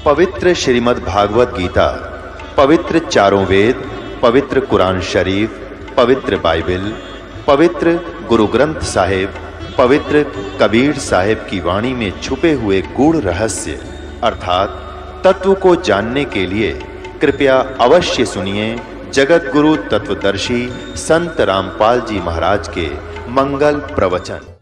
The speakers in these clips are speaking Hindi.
पवित्र श्रीमद् भागवत गीता, पवित्र चारों वेद, पवित्र कुरान शरीफ, पवित्र बाइबल, पवित्र गुरु ग्रंथ साहिब, पवित्र कबीर साहिब की वाणी में छुपे हुए गूढ़ रहस्य अर्थात तत्व को जानने के लिए कृपया अवश्य सुनिए जगत गुरु तत्वदर्शी संत रामपाल जी महाराज के मंगल प्रवचन।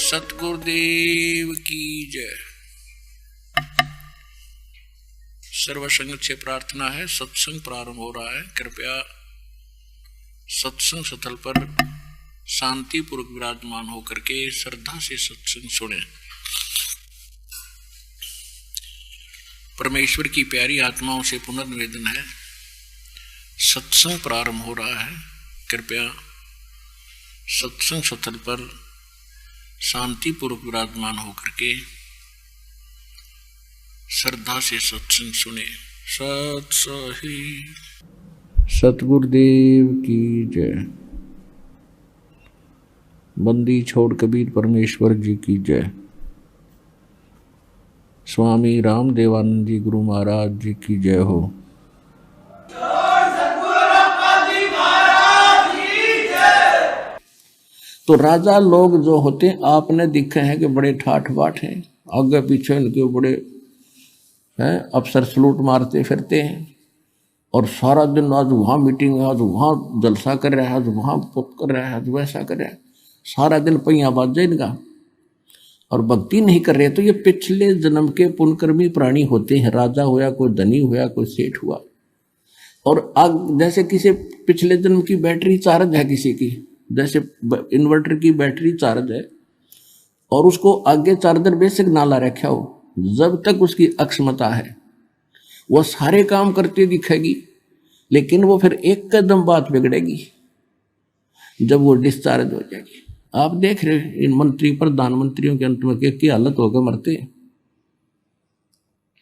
सतगुरुदेव की जय। सर्वसंग से प्रार्थना है, सत्संग प्रारंभ हो रहा है। कृपया सत्संग स्थल पर शांति पूर्वक विराजमान होकर के श्रद्धा से सत्संग सुने। परमेश्वर की प्यारी आत्माओं से पुनर्निवेदन है, सत्संग प्रारंभ हो रहा है। कृपया सत्संग स्थल पर शांति पूर्वक विराजमान होकर के श्रद्धा से सत्संग सुने। सत सही सतगुरुदेव की जय। बंदी छोड़ कबीर परमेश्वर जी की जय। स्वामी रामदेवानंद जी गुरु महाराज जी की जय हो। तो राजा लोग जो होते हैं आपने दिखे हैं कि बड़े ठाठ बाट हैं, आगे पीछे इनके बड़े हैं अफसर सलूट मारते फिरते हैं और सारा दिन आज वहाँ मीटिंग है, आज वहाँ जलसा कर रहा है, आज वहाँ पुत कर रहा है, आज वैसा कर रहा है, सारा दिन पहिया बाजे इनका और भक्ति नहीं कर रहे। तो ये पिछले जन्म के पुण्यकर्मी प्राणी होते हैं। राजा हुआ, कोई धनी हुआ, कोई सेठ हुआ। और आग जैसे किसी पिछले जन्म की बैटरी चार्ज है, किसी की जैसे इन्वर्टर की बैटरी चार्ज है और उसको आगे चार्जर बेसिक ना ला रखा हो, जब तक उसकी अक्षमता है वो सारे काम करती दिखेगी, लेकिन वो फिर एक कदम बाद बिगड़ेगी जब वो डिस्चार्ज हो जाएगी। आप देख रहे हैं इन मंत्री प्रधानमंत्रियों के अंत में की हालत होकर मरते हैं।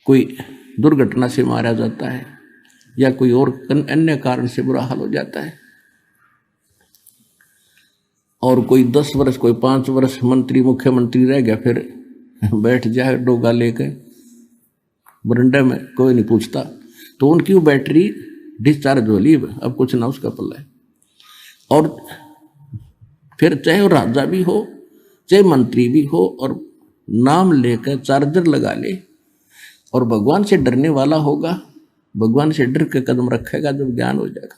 कोई दुर्घटना से मारा जाता है या कोई और अन्य कारण से बुरा हाल हो जाता है और कोई 10 वर्ष कोई 5 वर्ष मंत्री मुख्यमंत्री रह गया, फिर बैठ जाए डोगा लेकर बरंडे में, कोई नहीं पूछता। तो उनकी वो बैटरी डिस्चार्ज हो ली, अब कुछ ना उसका पल्ला है। और फिर चाहे वो राजा भी हो चाहे मंत्री भी हो और नाम लेकर चार्जर लगा ले और भगवान से डरने वाला होगा, भगवान से डर के कदम रखेगा, जब ज्ञान हो जाएगा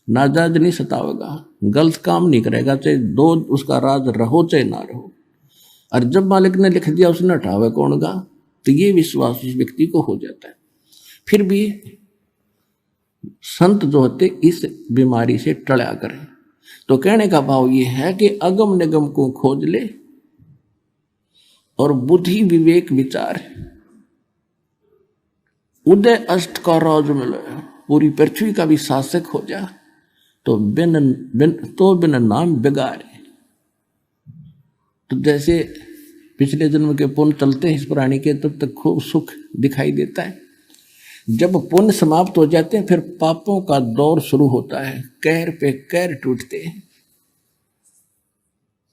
नाजायज नहीं सतावेगा, गलत काम नहीं करेगा, चाहे दो उसका राज रहो चाहे ना रहो। और जब मालिक ने लिख दिया उसने हटावे कौन गा, तो ये विश्वास उस व्यक्ति को हो जाता है। फिर भी संत जो होते इस बीमारी से टला करें। तो कहने का भाव ये है कि अगम निगम को खोज ले और बुद्धि विवेक विचार उदय अष्ट का राज मिले, पूरी पृथ्वी का भी शासक हो जा, तो बिन नाम बिगाड़े। तो जैसे पिछले जन्म के पुण्य चलते हैं इस प्राणी के, तब तक खूब सुख दिखाई देता है। जब पुण्य समाप्त हो जाते हैं फिर पापों का दौर शुरू होता है, कहर पे कहर टूटते हैं।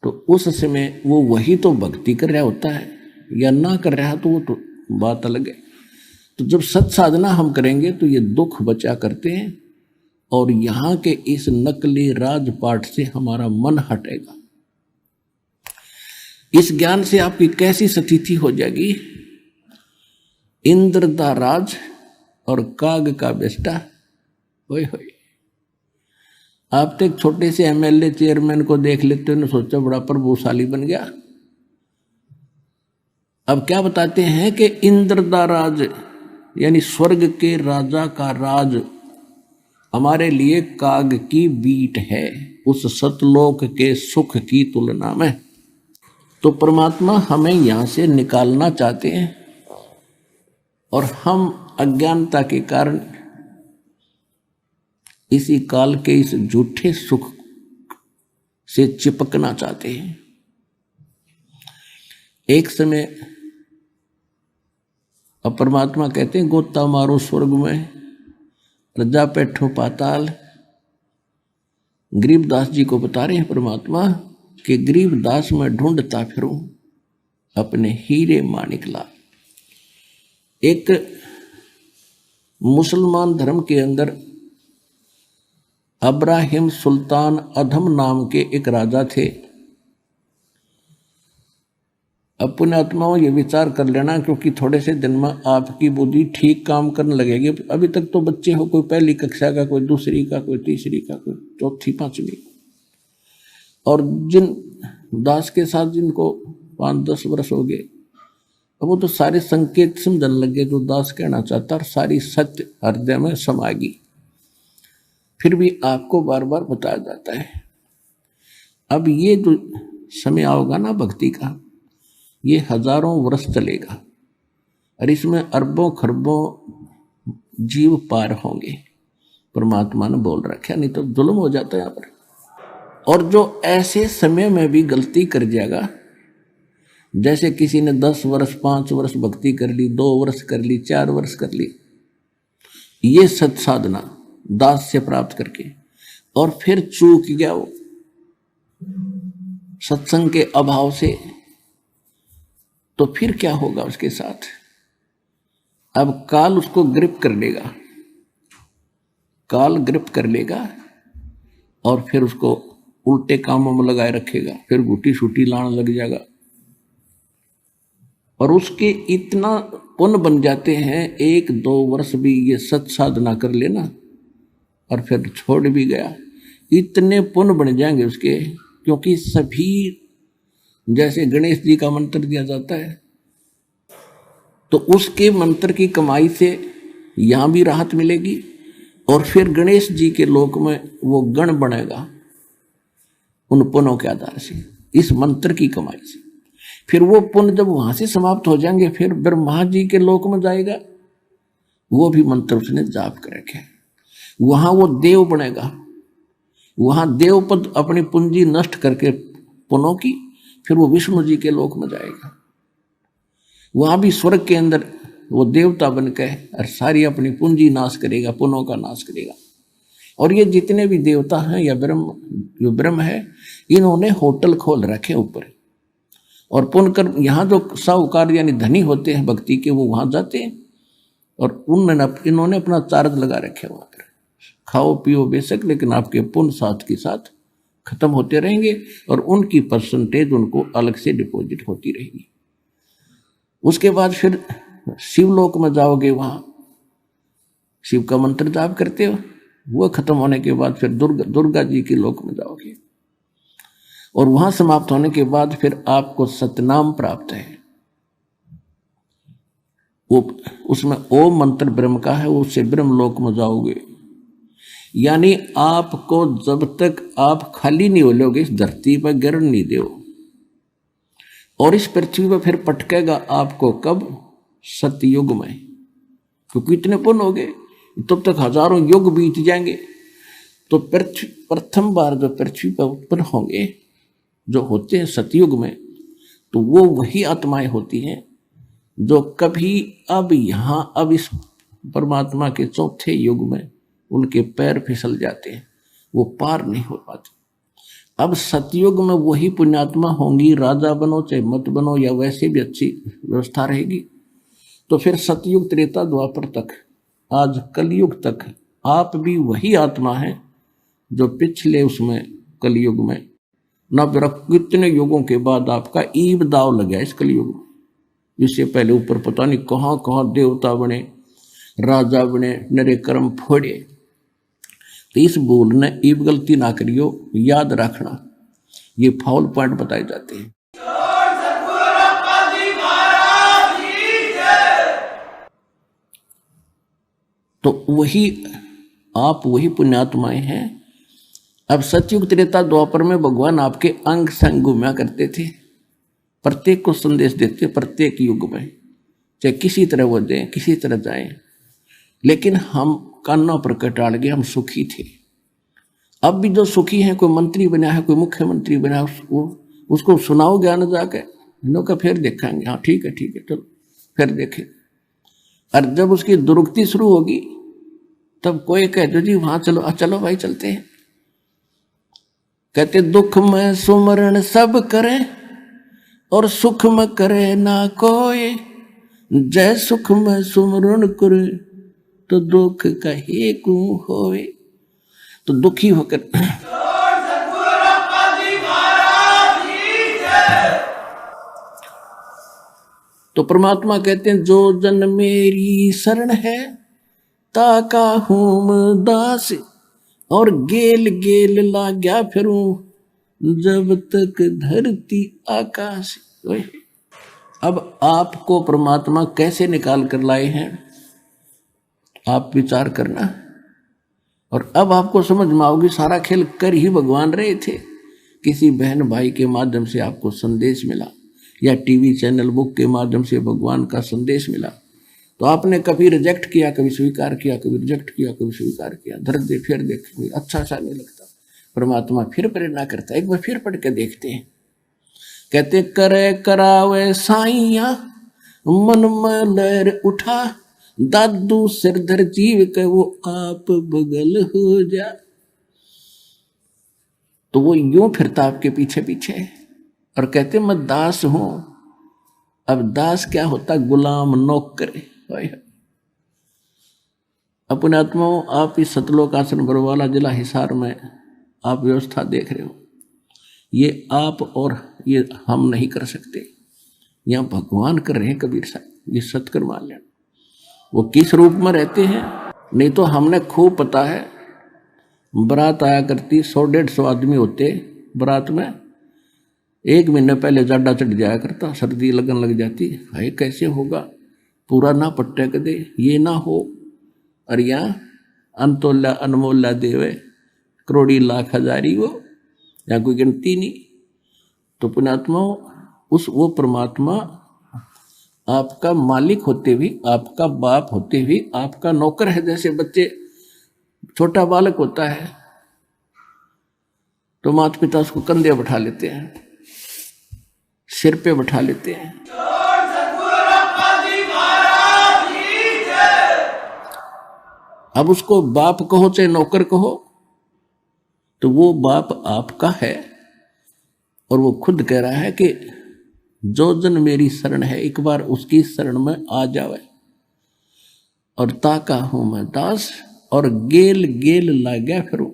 तो उस समय वो वही तो भक्ति कर रहा होता है या ना कर रहा तो वो तो बात अलग है। तो जब सत साधना हम करेंगे तो ये दुख बचा करते हैं और यहाँ के इस नकली राजपाट से हमारा मन हटेगा। इस ज्ञान से आपकी कैसी स्थिति हो जाएगी, इंद्र दा राज और काग का बेटा। होए होए, आप तो एक छोटे से एमएलए चेयरमैन को देख लेते हो, सोचा बड़ा प्रभुशाली बन गया। अब क्या बताते हैं कि इंद्र दा राज यानी स्वर्ग के राजा का राज हमारे लिए काग की बीट है, उस सतलोक के सुख की तुलना में। तो परमात्मा हमें यहाँ से निकालना चाहते हैं और हम अज्ञानता के कारण इसी काल के इस झूठे सुख से चिपकना चाहते हैं। एक समय अब परमात्मा कहते हैं गोता मारो स्वर्ग में, रजा बैठो पाताल। गरीबदास जी को बता रहे हैं परमात्मा कि गरीबदास में ढूंढता फिरूं अपने हीरे माणिक लाल। एक मुसलमान धर्म के अंदर अब्राहिम सुल्तान अधम नाम के एक राजा थे। अब पुण्यात्माओं ये विचार कर लेना, क्योंकि थोड़े से दिन में आपकी बुद्धि ठीक काम करने लगेगी। अभी तक तो बच्चे हो, कोई पहली कक्षा का, कोई दूसरी का, कोई तीसरी का, कोई चौथी पांचवी, और जिन दास के साथ जिनको 5-10 वर्ष हो गए, अब वो तो सारे संकेत समझने लगे जो दास कहना चाहता, और सारी सत्य हृदय में समा गई। फिर भी आपको बार बार बताया जाता है। अब ये जो समय आओगा ना भक्ति का, ये हजारों वर्ष चलेगा और इसमें अरबों खरबों जीव पार होंगे। परमात्मा ने बोल रखा, नहीं तो जुल्म हो जाता है यहाँ पर। और जो ऐसे समय में भी गलती कर जाएगा, जैसे किसी ने 10 वर्ष 5 वर्ष भक्ति कर ली, 2 वर्ष कर ली, 4 वर्ष कर ली, ये सत साधना दास से प्राप्त करके, और फिर चूक गया वो सत्संग के अभाव से, तो फिर क्या होगा उसके साथ? अब काल उसको ग्रिप कर लेगा, काल ग्रिप कर लेगा और फिर उसको उल्टे कामों में लगाए रखेगा, फिर गुटी शूटी लाने लग जाएगा। और उसके इतना पुण्य बन जाते हैं, 1-2 वर्ष भी ये सत साधना कर लेना और फिर छोड़ भी गया, इतने पुण्य बन जाएंगे उसके। क्योंकि सभी, जैसे गणेश जी का मंत्र दिया जाता है, तो उसके मंत्र की कमाई से यहाँ भी राहत मिलेगी, और फिर गणेश जी के लोक में वो गण बनेगा उन पुण्यों के आधार से, इस मंत्र की कमाई से। फिर वो पुण्य जब वहां से समाप्त हो जाएंगे, फिर ब्रह्मा जी के लोक में जाएगा, वो भी मंत्र उसने जाप कर रखे, वहां वो देव बनेगा, वहां देव पद अपनी पूंजी नष्ट करके पुण्यों की, फिर वो विष्णु जी के लोक में जाएगा, वहां भी स्वर्ग के अंदर वो देवता बन के और सारी अपनी पूंजी नाश करेगा, पुण्यों का नाश करेगा। और ये जितने भी देवता हैं या जो ब्रह्म है, इन्होंने होटल खोल रखे ऊपर, और पुण्य कर यहाँ जो साहूकार यानी धनी होते हैं भक्ति के, वो वहां जाते हैं और इन्होंने अपना चार्ज लगा रखे वहां पर, खाओ पियो बेशक, लेकिन आपके पुण्य साथ के साथ खत्म होते रहेंगे और उनकी परसेंटेज उनको अलग से डिपॉजिट होती रहेगी। उसके बाद फिर शिवलोक में जाओगे, वहां शिव का मंत्र जाप करते हो, वो खत्म होने के बाद फिर दुर्गा जी के लोक में जाओगे, और वहां समाप्त होने के बाद फिर आपको सतनाम प्राप्त है। वो उसमें ओम मंत्र ब्रह्म का है, उससे ब्रह्म लोक में जाओगे। यानी आपको जब तक आप खाली नहीं हो लोगे, इस धरती पर गिर नहीं दो, और इस पृथ्वी पर फिर पटकेगा आपको कब? सतयुग में, क्योंकि इतने पुण्य हो गए, तब तक हजारों युग बीत जाएंगे। तो प्रथम बार जो पृथ्वी पर उत्पन्न होंगे, जो होते हैं सतयुग में, तो वो वही आत्माएं होती हैं जो कभी अब यहाँ अब इस परमात्मा के चौथे युग में उनके पैर फिसल जाते हैं, वो पार नहीं हो पाते। अब सतयुग में वही पुण्यात्मा होंगी, राजा बनो चाहे मत बनो, या वैसे भी अच्छी व्यवस्था रहेगी। तो फिर सतयुग त्रेता द्वापर तक, आज कलयुग तक आप भी वही आत्मा है जो पिछले उसमें कलयुग में न कितने युगों के बाद आपका ईब दाव लग गया इस कलयुग में। इससे पहले ऊपर पता नहीं कहाँ कहाँ देवता बने, राजा बने, नरे कर्म फोड़े। तो इस भूल ने ईब गलती ना करियो, याद रखना, ये फाउल पॉइंट बताए जाते हैं। तो वही आप वही पुण्यात्माएं हैं। अब सतयुग त्रेता द्वापर में भगवान आपके अंग संग घूमा करते थे, प्रत्येक को संदेश देते, प्रत्येक युग में चाहे किसी तरह वो दें, किसी तरह जाएं, लेकिन हम कान्ना पर कटाड़ गए, हम सुखी थे। अब भी जो सुखी है, कोई मंत्री बना है, कोई मुख्यमंत्री बना है, उसको सुनाओ ज्ञान जाके, इन्हों का फिर देखेंगे, हाँ ठीक है चलो फिर देखें। और जब उसकी दुरुक्ति शुरू होगी तब कोई कह दो जी वहां चलो, चलो भाई चलते हैं। कहते दुख में सुमरण सब करे और सुख में करे ना कोई, जय सुख में सुमरण करे तो दुख कहे को होए। तो दुखी होकर तो परमात्मा कहते हैं जो जन मेरी शरण है ताका हूं दास, और गेल गेल लाग्या फिरूं जब तक धरती आकाश। अब आपको परमात्मा कैसे निकाल कर लाए हैं आप विचार करना, और अब आपको समझ में आओगी सारा खेल कर ही भगवान रहे थे। किसी बहन भाई के माध्यम से आपको संदेश मिला, या टीवी चैनल बुक के माध्यम से भगवान का संदेश मिला, तो आपने कभी रिजेक्ट किया, कभी स्वीकार किया, कभी रिजेक्ट किया, कभी स्वीकार किया, धर दे फिर देख, अच्छा सा नहीं लगता। परमात्मा फिर प्रेरणा करता है, एक बार फिर पढ़ के देखते हैं। कहते करे करावे साइया मन में लहर उठा, दादू सिरधर जीव के वो आप बगल हो जा। तो वो यूं फिरता आपके पीछे पीछे और कहते मैं दास हूं। अब दास क्या होता? गुलाम, नौकर। अपने आत्माओं, आप इस सतलोक आश्रम बरवाला जिला हिसार में आप व्यवस्था देख रहे हो, ये आप और ये हम नहीं कर सकते, यहाँ भगवान कर रहे हैं। कबीर साहब ये सत्कर मान लेना। वो किस रूप में रहते हैं नहीं तो हमने खूब पता है। बारात आया करती, 100-150 आदमी होते बारात में, 1 महीने पहले जाडा चढ़ जाया करता, सर्दी लगन लग जाती। भाई कैसे होगा, पूरा ना पट्टे के दे, ये ना हो। और यहाँ अंतोल्ला अनमोल्ला देवे, करोड़ी लाख हजारी वो, यहाँ कोई गिनती नहीं। तो पुण्यात्मा वो परमात्मा आपका मालिक होते भी, आपका बाप होते भी आपका नौकर है। जैसे बच्चे, छोटा बालक होता है तो माता पिता उसको कंधे बैठा लेते हैं, सिर पे बैठा लेते हैं। अब उसको बाप कहो चाहे नौकर कहो, तो वो बाप आपका है। और वो खुद कह रहा है कि जो जन मेरी शरण है एक बार उसकी शरण में आ जावे, और ताका हूं मैं दास, और गेल गेल लाग्या फिरूं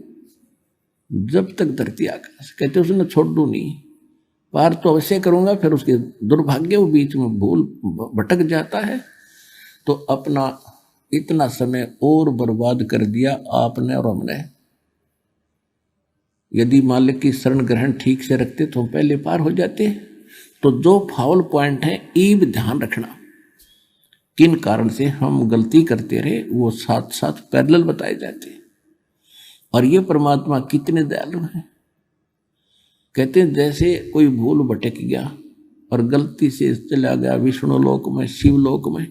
जब तक धरती आकाश। कहते उसने छोड़ दूं नहीं, पार तो अवश्य करूंगा। फिर उसके दुर्भाग्य वो बीच में भूल भटक जाता है, तो अपना इतना समय और बर्बाद कर दिया आपने और हमने। यदि मालिक की शरण ग्रहण ठीक से रखते तो हम पहले पार हो जाते। तो जो फाउल पॉइंट है ईब ध्यान रखना, किन कारण से हम गलती करते रहे वो साथ साथ पैरेलल बताए जाते हैं। और ये परमात्मा कितने दयालु हैं। कहते हैं जैसे कोई भूल भटक गया और गलती से चला गया विष्णु लोक में, शिवलोक में,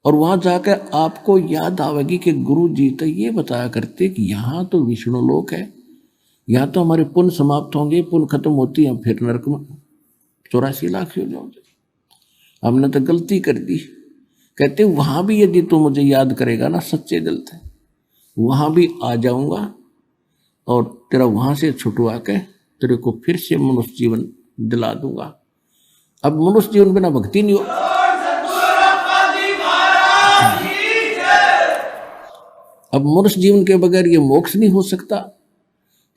और वहां जाकर आपको याद आवेगी कि गुरु जी तो ये बताया करते कि यहाँ तो विष्णु लोक है, यहाँ तो हमारे पुण्य समाप्त होंगे, पुण्य खत्म होती है, फिर नरक में 84 लाख हो जाओगे, हमने तो गलती कर दी। कहते वहां भी यदि तू मुझे याद करेगा ना सच्चे दिल से, वहां भी आ जाऊंगा और तेरा वहां से छुटवा के तेरे को फिर से मनुष्य जीवन दिला दूंगा। अब मनुष्य जीवन बिना भक्ति नहीं हो। अब मनुष्य जीवन के बगैर ये मोक्ष नहीं हो सकता।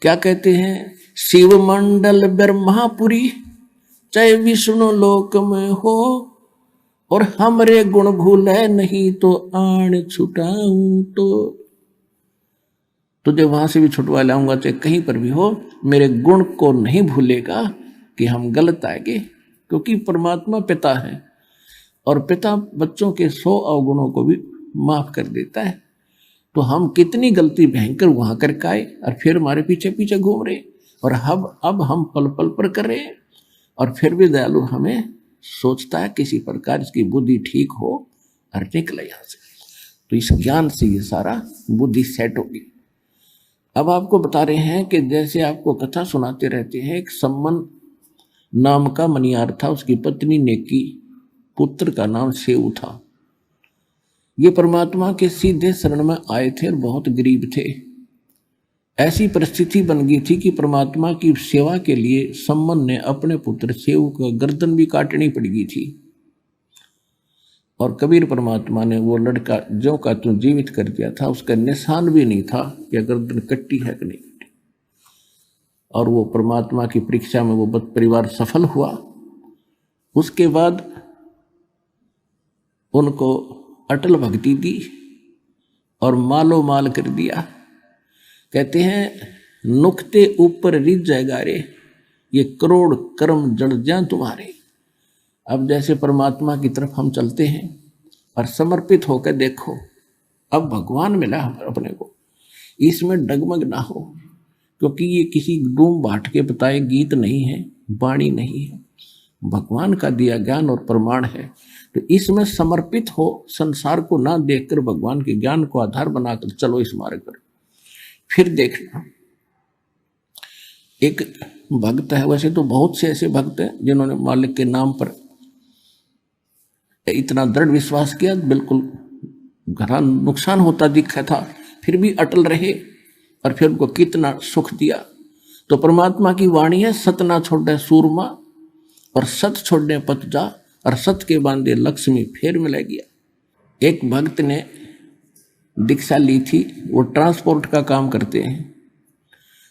क्या कहते हैं? शिव मंडल ब्रह्मापुरी चाहे विष्णु लोक में हो, और हमरे गुण भूले नहीं तो आण छुटाऊं तो। तुझे वहां से भी छुटवा लाऊंगा चाहे कहीं पर भी हो, मेरे गुण को नहीं भूलेगा कि हम गलत आएंगे, क्योंकि परमात्मा पिता है और पिता बच्चों के 100 अवगुणों को भी माफ कर देता है। तो हम कितनी गलती भयंकर वहां करके आए और फिर हमारे पीछे पीछे घूम रहे, और अब हम पल पल पर कर रहे हैं। और फिर भी दयालु हमें सोचता है किसी प्रकार इसकी बुद्धि ठीक हो और निकले यहाँ से। तो इस ज्ञान से ये सारा बुद्धि सेट होगी। अब आपको बता रहे हैं कि जैसे आपको कथा सुनाते रहते हैं, एक सम्मन नाम का मनियार था, उसकी पत्नी नेकी, पुत्र का नाम सेऊ था। ये परमात्मा के सीधे शरण में आए थे और बहुत गरीब थे। ऐसी परिस्थिति बन गई थी कि परमात्मा की सेवा के लिए सम्मन ने अपने पुत्र सेऊ का गर्दन भी काटनी पड़ गई थी। और कबीर परमात्मा ने वो लड़का जो का तू जीवित कर दिया था, उसका निशान भी नहीं था कि गर्दन कट्टी है कि नहीं कट्टी। और वो परमात्मा की परीक्षा में वो परिवार सफल हुआ। उसके बाद उनको अटल भक्ति दी और मालो माल कर दिया। कहते हैं नुक्ते ऊपर रिझ जाएगा रे, ये करोड़ कर्म जड़ जाएं तुम्हारे। अब जैसे परमात्मा की तरफ हम चलते हैं और समर्पित होकर देखो, अब भगवान मिला अपने को, इसमें डगमग ना हो, क्योंकि ये किसी डूम बाट के बताए गीत नहीं है, वाणी नहीं है, भगवान का दिया ज्ञान और प्रमाण है। तो इसमें समर्पित हो, संसार को ना देखकर भगवान के ज्ञान को आधार बनाकर चलो इस मार्ग पर। फिर देखना, एक भक्त है, वैसे तो बहुत से ऐसे भक्त हैं जिन्होंने मालिक के नाम पर इतना दृढ़ विश्वास किया, बिल्कुल घना नुकसान होता दिखा था, फिर भी अटल रहे और फिर उनको कितना सुख दिया। तो परमात्मा की वाणी है, सत ना छोड़े सूरमा और सत छोड़ने पत जा, और सत के बांधे लक्ष्मी फिर मिल गया। एक भक्त ने दीक्षा ली थी, वो ट्रांसपोर्ट का काम करते हैं,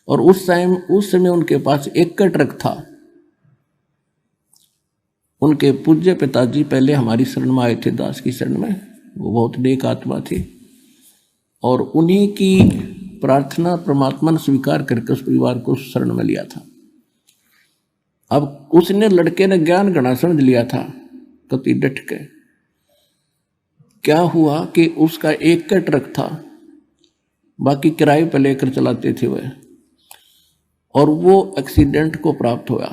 और उस समय उनके पास एक ट्रक था। उनके पूज्य पिताजी पहले हमारी शरण में आए थे, दास की शरण में, वो बहुत नेक आत्मा थी, और उन्हीं की प्रार्थना परमात्मा ने स्वीकार करके उस परिवार को शरण में लिया था। अब उसने लड़के ने ज्ञान घना समझ लिया था, कति डट के। क्या हुआ कि उसका एक का ट्रक था, बाकी किराए पर लेकर चलाते थे वह, और वो एक्सीडेंट को प्राप्त हुआ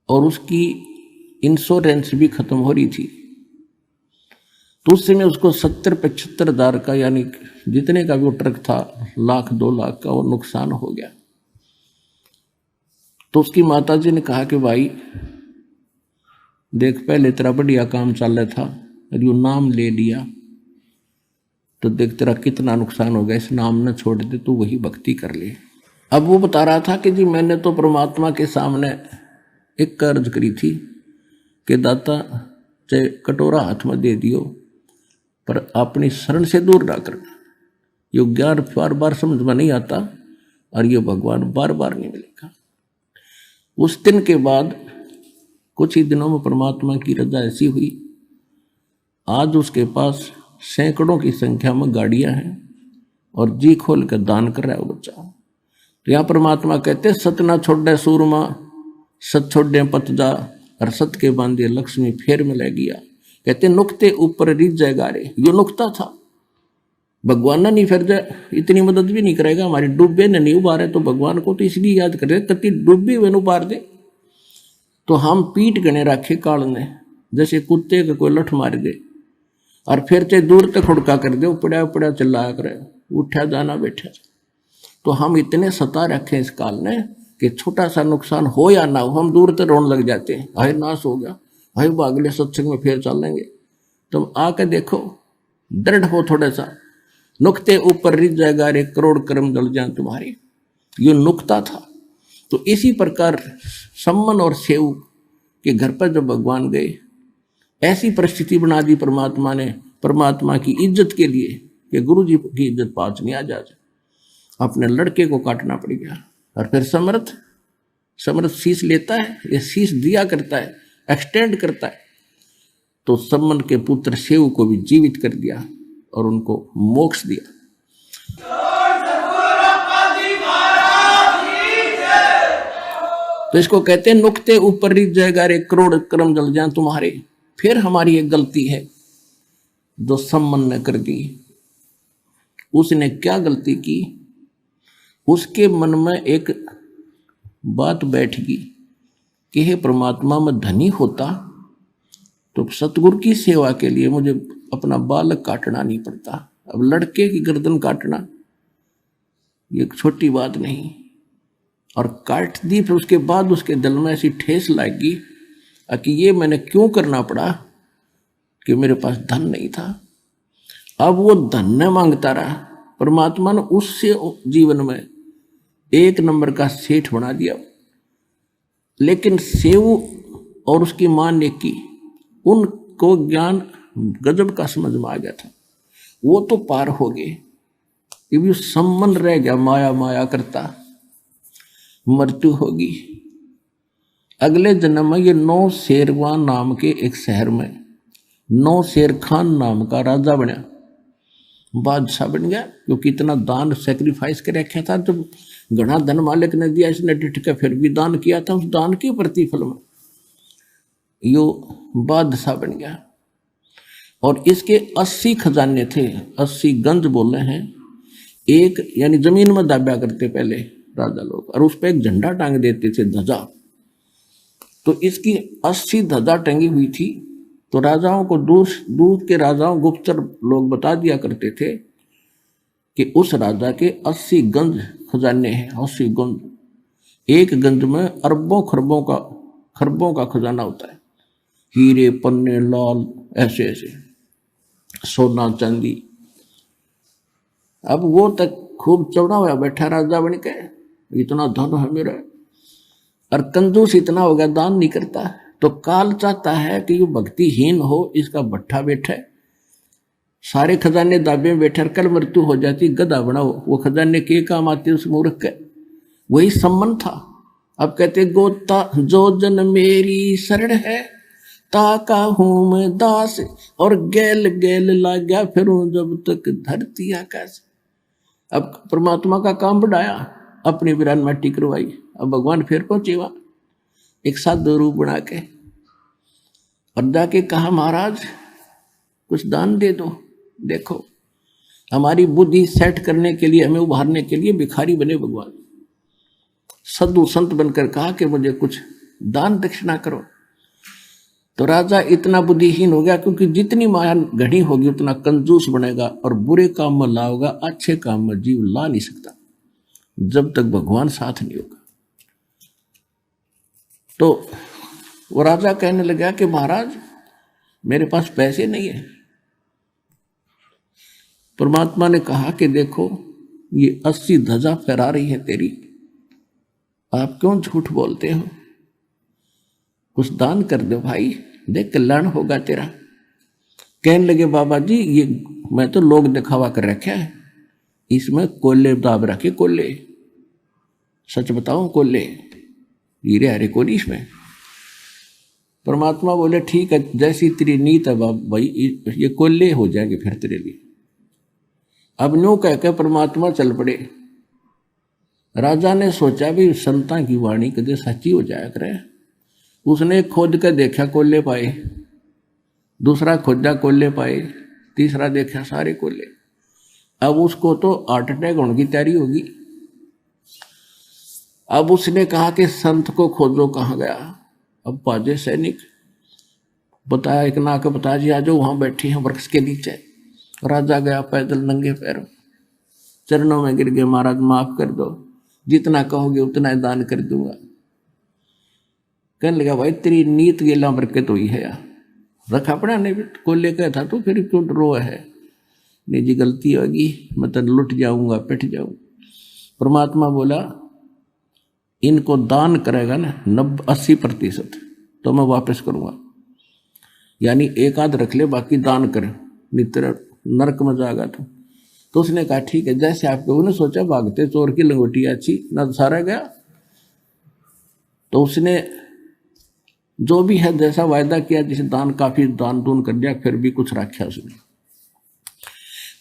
और उसकी इंश्योरेंस भी खत्म हो रही थी। तो उस समय उसको 70-75 हज़ार का, यानी जितने का भी वो ट्रक था, 1,00,000-2 लाख का वो नुकसान हो गया। तो उसकी माताजी ने कहा कि भाई देख, पहले तेरा बढ़िया काम चल रहा था और यू नाम ले लिया, तो देख तेरा कितना नुकसान हो गया, इस नाम न छोड़ दे, तू वही भक्ति कर ले। अब वो बता रहा था कि जी मैंने तो परमात्मा के सामने एक कर्ज करी थी कि दाता चाहे कटोरा हाथ में दे दियो, पर अपनी शरण से दूर ना करना। ये ज्ञान बार बार समझ में नहीं आता और ये भगवान बार बार नहीं मिलेगा। उस दिन के बाद कुछ ही दिनों में परमात्मा की रजा ऐसी हुई, आज उसके पास सैकड़ों की संख्या में गाड़ियां हैं और जी खोल कर दान कर रहा है वो बच्चा। तो यहाँ परमात्मा कहते सत ना छोड़े सूरमा, सत छोड़े पत जा, और सत के बांधे लक्ष्मी फेर में ले गया। कहते नुक्ते ऊपर रिझ जाएगा रे, यो नुक्ता था। भगवान ना नहीं फिर जाए, इतनी मदद भी नहीं करेगा, हमारी डूबे ने नहीं उबारे, तो भगवान को तो इसलिए याद करे कति डूबी वे उबार दे। तो हम पीठ गणे रखे काल ने, जैसे कुत्ते का कोई लठ मार दे और फिर चाहे दूर तक हुड़का कर दे, उपड़ा उपड़ा चिल्लाया करे, उठा जाना बैठा। तो हम इतने सता रखे इस काल ने कि छोटा सा नुकसान हो या ना हो, हम दूर तक रोने लग जाते हैं, हाय नाश हो गया, हाय अगले सत्संग में फिर चल लेंगे। तुम आके देखो, दृढ़ हो थोड़ा सा, नुक्ते ऊपर रिझ जाएगा रे, करोड़ कर्म जल जाए तुम्हारे। ये नुक्ता था। तो इसी प्रकार सम्मन और सेऊ के घर पर जब भगवान गए, ऐसी परिस्थिति बना दी परमात्मा ने, परमात्मा की इज्जत के लिए कि गुरु जी की इज्जत पाच नहीं आ जा, अपने लड़के को काटना पड़ गया। और फिर समर्थ शीश लेता है, ये शीश दिया करता है, एक्सटेंड करता है। तो सम्मन के पुत्र सेऊ को भी जीवित कर दिया और उनको मोक्ष दिया। तो इसको कहते हैं नुक्ते ऊपर रिझ जाएगा रे, करोड़ कर्म जल जाए तुम्हारे। फिर हमारी एक गलती है जो सम्मन ने कर दी। उसने क्या गलती की? उसके मन में एक बात बैठ गई कि हे परमात्मा, मैं धनी होता तो सतगुरु की सेवा के लिए मुझे अपना बालक काटना नहीं पड़ता, अब लड़के की गर्दन काटना ये छोटी बात नहीं। और काट दी, फिर उसके बाद उसके दिल में ऐसी ठेस लगी कि ये मैंने क्यों करना पड़ा कि मेरे पास धन नहीं था। अब वो धन न मांगता रहा, परमात्मा ने उससे जीवन में एक नंबर का सेठ बना दिया। लेकिन सेव और उसकी मां ने की, उनको ज्ञान गजब का समझ में आ गया था, वो तो पार हो गए। ये संबंध रह गया माया माया करता, मृत्यु होगी। अगले जन्म में ये नौ शेरवान नाम के एक शहर में नौ शेर खान नाम का राजा बना, बादशाह बन गया, क्योंकि इतना दान सेक्रीफाइस कर रखा था। जब घना धन मालिक ने दिया, इसने डिट के फिर भी दान किया था, उस दान के प्रतिफल में यो बादशाह बन गया। और इसके 80 खजाने थे, 80 गंज बोले हैं। एक यानी जमीन में दाब्या करते पहले राजा लोग, और उस पर एक झंडा टांग देते थे, ध्वजा। तो इसकी 80 ध्वजा टंगी हुई थी। तो राजाओं को दूर के राजाओं, गुप्तचर लोग बता दिया करते थे कि उस राजा के 80 गंज खजाने हैं। 80 गंज, एक गंज में अरबों खरबों का खजाना होता है, हीरे पन्ने लाल ऐसे ऐसे, सोना चांदी। अब वो तक खूब चौड़ा हुआ बैठा राजा बन के, इतना धन है मेरा, और कंजूस इतना हो गया, दान नहीं करता। तो काल चाहता है कि ये भक्तिहीन हो, इसका भट्ठा बैठे, सारे खजाने दाबे में बैठे, कल मृत्यु हो जाती, गधा बनाओ। वो खजाने के काम आते उस मूर्ख के, वही संबंध था। अब कहते गोता जो जन मेरी शरण है, ताका हूं मैं दास, और गैल गैल ला गया फिरूं जब तक धरती आकाश। अब परमात्मा का काम बढ़ाया, अपनी विरान माटी करवाई। अब भगवान फिर पहुंचे वहां एक साधु रूप बना के, और जाके कहा महाराज कुछ दान दे दो। देखो हमारी बुद्धि सेट करने के लिए, हमें उभारने के लिए भिखारी बने भगवान। साधु संत बनकर कहा कि मुझे कुछ दान दक्षिणा करो। तो राजा इतना बुद्धिहीन हो गया, क्योंकि जितनी माया घड़ी होगी उतना कंजूस बनेगा, और बुरे काम में लाओगा, अच्छे काम में जीव ला नहीं सकता जब तक भगवान साथ नहीं होगा। तो वो राजा कहने लगा कि महाराज मेरे पास पैसे नहीं है। परमात्मा ने कहा कि देखो ये 80 ध्वजा फहरा रही है तेरी, आप क्यों झूठ बोलते हो, कुछ दान कर दो भाई, देख कल्याण होगा तेरा। कहने लगे बाबा जी ये मैं तो लोग दिखावा कर रखा है, इसमें कोल्ले दाब रखे, कोल्ले सच बताओ, कोल्ले हीरे हरे कोली इसमें। परमात्मा बोले ठीक है, जैसी तेरी नीत है भाई, ये कोल्ले हो जाएंगे फिर तेरे लिए। अब न्यू कह के परमात्मा चल पड़े। राजा ने सोचा भी संतां की वाणी कदे सच्ची हो जाया करे। उसने खोद कर देखा, कोल्ले पाए, दूसरा खोजा कोल्ले पाए, तीसरा देखा सारे कोल्ले। अब उसको तो हार्ट अटैक होने की तैयारी होगी। अब उसने कहा कि संत को खोजो, कहाँ गया। अब पाजे सैनिक बताया, एक ना के बता जी आ जाओ, वहां बैठी हैं वृक्ष के नीचे। राजा गया पैदल नंगे पैरों, चरणों में गिर गए, महाराज माफ कर दो, जितना कहोगे उतना दान कर दूंगा। कहने लगा भाई तेरी नीत गेला बरकत हुई है यार, रखा पड़ा नहीं को लेकर था तो फिर क्यों रो है, नहीं जी गलती होगी, मैं तो लुट जाऊंगा, पिट जाऊंगा। परमात्मा बोला इनको दान करेगा ना 80% तो मैं वापस करूंगा, यानी एक आध रख ले बाकी दान कर, नहीं तेरा नरक में जाएगा तो उसने कहा ठीक है जैसे आपके, उन्होंने सोचा भागते चोर की लंगोटी अच्छी न सारा गया। तो उसने जो भी है जैसा वायदा किया, जिसे दान काफी दान दून कर दिया, फिर भी कुछ रखा उसने।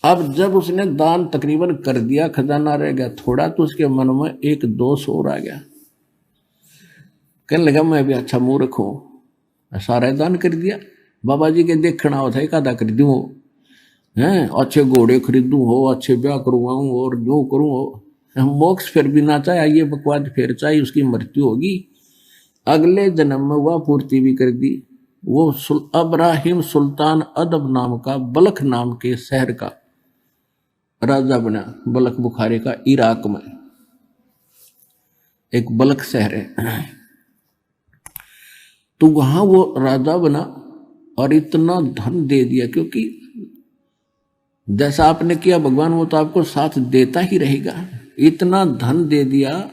अब जब उसने दान तकरीबन कर दिया, खजाना रह गया थोड़ा, तो उसके मन में एक दोष और आ गया। कहने लगा मैं भी अच्छा मूर्ख हूं, सारा दान कर दिया, बाबा जी के देखना होता है, कादा कर दूं हैं, अच्छे घोड़े खरीदूं हो, अच्छे ब्याह करवाऊं और जो करूं हो, मोक्ष फिर भी ना चाहे, ये बकवाद फिर चाहिए, उसकी मृत्यु होगी। अगले जन्म में वह पूर्ति भी कर दी। वो अब्राहिम सुल्तान अदब नाम का, बलख नाम के शहर का राजा बना बलख बुखारे का, इराक में एक बलख शहर है। तो वहां वो राजा बना और इतना धन दे दिया, क्योंकि जैसा आपने किया भगवान वो तो आपको साथ देता ही रहेगा। इतना धन दे दिया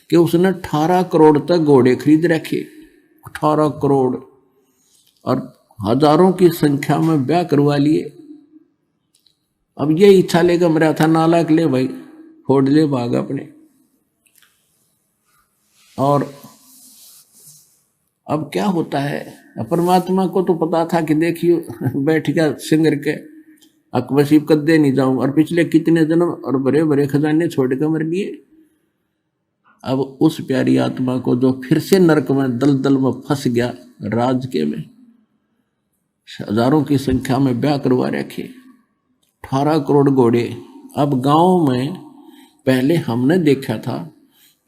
कि उसने 18 करोड़ तक घोड़े खरीद रखे, 18 करोड़, और हजारों की संख्या में ब्याह करवा लिए। अब ये इच्छा लेकर मेरा था नालायक, ले भाई फोड़ ले भाग अपने। और अब क्या होता है, परमात्मा को तो पता था कि देखियो बैठ गया सिंगर के अकबसीब कद्दे नहीं जाऊं, और पिछले कितने जन्म और बड़े बड़े खजाने छोड़ कर मर लिए। अब उस प्यारी आत्मा को जो फिर से नरक में दलदल में फंस गया, राज के में हजारों की संख्या में ब्याह करवा रखे, 18 करोड़ घोड़े। अब गांव में पहले हमने देखा था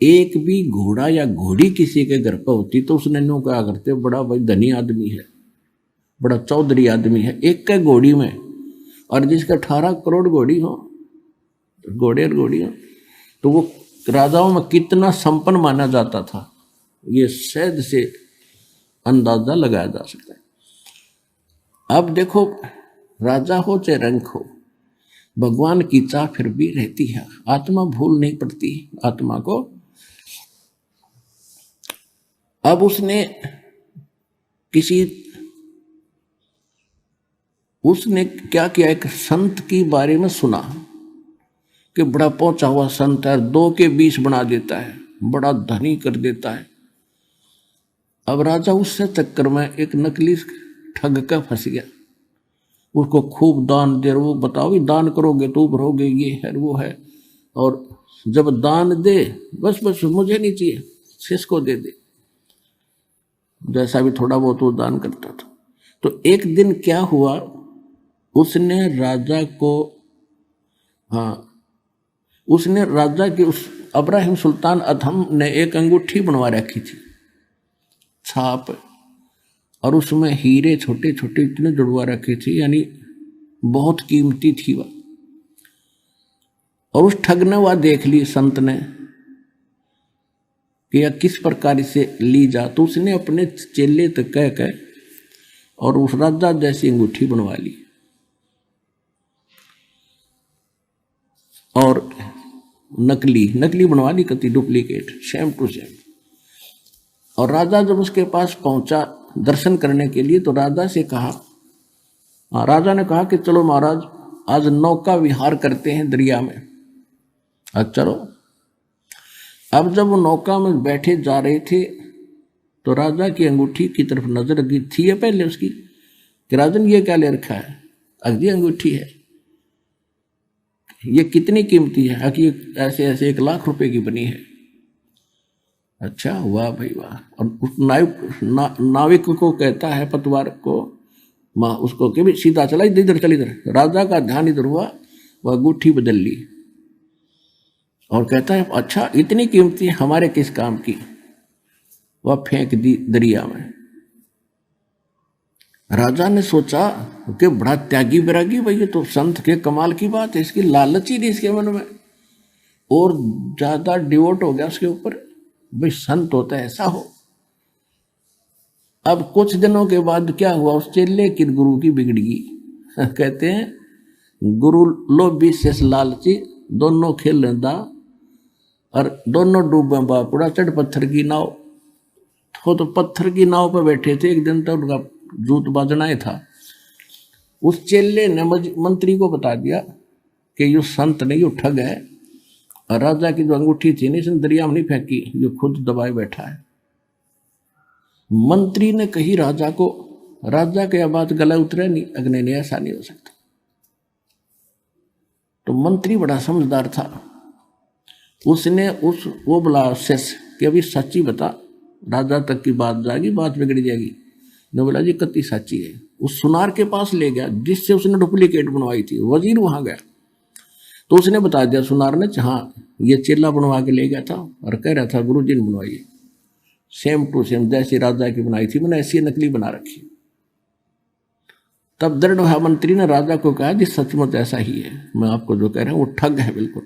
एक भी घोड़ा या घोड़ी किसी के घर पर होती तो उसने नो क्या करते, बड़ा भाई धनी आदमी है, बड़ा चौधरी आदमी है, एक के घोड़ी में। और जिसका 18 करोड़ घोड़ी हो, घोड़े और घोड़ी हो, तो वो राजाओं में कितना संपन्न माना जाता था, ये शायद से अंदाजा लगाया जा सकता है। अब देखो, राजा हो चाहे रंक हो, भगवान की चाह फिर भी रहती है, आत्मा भूल नहीं पड़ती आत्मा को। अब उसने क्या किया, एक संत के बारे में सुना कि बड़ा पहुंचा हुआ संत है, 2 के 20 बना देता है, बड़ा धनी कर देता है। अब राजा उससे चक्कर में एक नकली ठग का फंस गया, उसको खूब दान दे, वो बताओ भी दान करोगे तो भरोगे, ये है वो है। और जब दान दे, बस मुझे नहीं चाहिए, किसको दे दे, जैसा भी थोड़ा बहुत वो दान करता था। तो एक दिन क्या हुआ, उसने राजा की उस इब्राहिम सुल्तान अधम ने एक अंगूठी बनवा रखी थी, छाप, और उसमें हीरे छोटे छोटे इतने जुड़वा रखे थे, यानी बहुत कीमती थी वह। और उस ठग ने वह देख ली संत ने कि यह किस प्रकार से ली जा, तो उसने अपने चेले तक कह और उस राजा जैसी अंगूठी बनवा ली, और नकली बनवा ली, कति डुप्लीकेट, सेम टू सेम। और राजा जब उसके पास पहुंचा दर्शन करने के लिए, तो राजा ने कहा कि चलो महाराज आज नौका विहार करते हैं दरिया में, आज चलो। अब जब वो नौका में बैठे जा रहे थे तो राजा की अंगूठी की तरफ नजर गई थी है पहले उसकी, कि राजन ये क्या ले रखा है, अगली अंगूठी है, ये कितनी कीमती है, कि ऐसे 1 लाख रुपए की बनी है। अच्छा, वाह भाई वाह। और उस नाविक को कहता है, पतवार को, माँ उसको कि भी सीधा चला, इधर चल इधर। राजा का ध्यान इधर हुआ, वह अंगूठी बदल ली और कहता है अच्छा इतनी कीमती हमारे किस काम की, वह फेंक दी दरिया में। राजा ने सोचा कि बड़ा त्यागी बैरागी भाई, ये तो संत के कमाल की बात है, इसकी लालच ही नहीं इसके मन में, और ज्यादा डिवोट हो गया उसके ऊपर, भाई संत होता है ऐसा हो। अब कुछ दिनों के बाद क्या हुआ, उस चेले की गुरु की बिगड़गी। कहते हैं गुरु लोभी शेष लालची, दोनों खेल लेंदा और दोनों डूबे बापुड़ा, चढ़ पत्थर की नाव। तो पत्थर की नाव पर बैठे थे, एक दिन तक उनका जूत बाजना ही था। उस चेले ने मंत्री को बता दिया कि ये संत नहीं, ये ठग है, और राजा की जो अंगूठी थी इसने दरिया में नहीं फेंकी, ये खुद दबाए बैठा है। मंत्री ने कही राजा को, राजा के बात गला उतरे नहीं, अग्नि ने ऐसा नहीं हो सकता। तो मंत्री बड़ा समझदार था, उसने वो बोला शेष कि अभी सच्ची बता, राजा तक की बात जाएगी, बात बिगड़ जाएगी। ने बोला जी कत्ती सच्ची है। उस सुनार के पास ले गया जिससे उसने डुप्लीकेट बनवाई थी, वजीर वहां गया तो उसने बता दिया सुनार ने, हाँ ये चेला बनवा के ले गया था और कह रहा था गुरु जी ने बनवाई, सेम टू सेम जैसी राजा की बनाई थी मैंने ऐसी नकली बना रखी। तब दृढ़ भाव मंत्री ने राजा को कहा जी सचमुच ऐसा ही है, मैं आपको जो कह रहा हूँ वो ठग है बिल्कुल।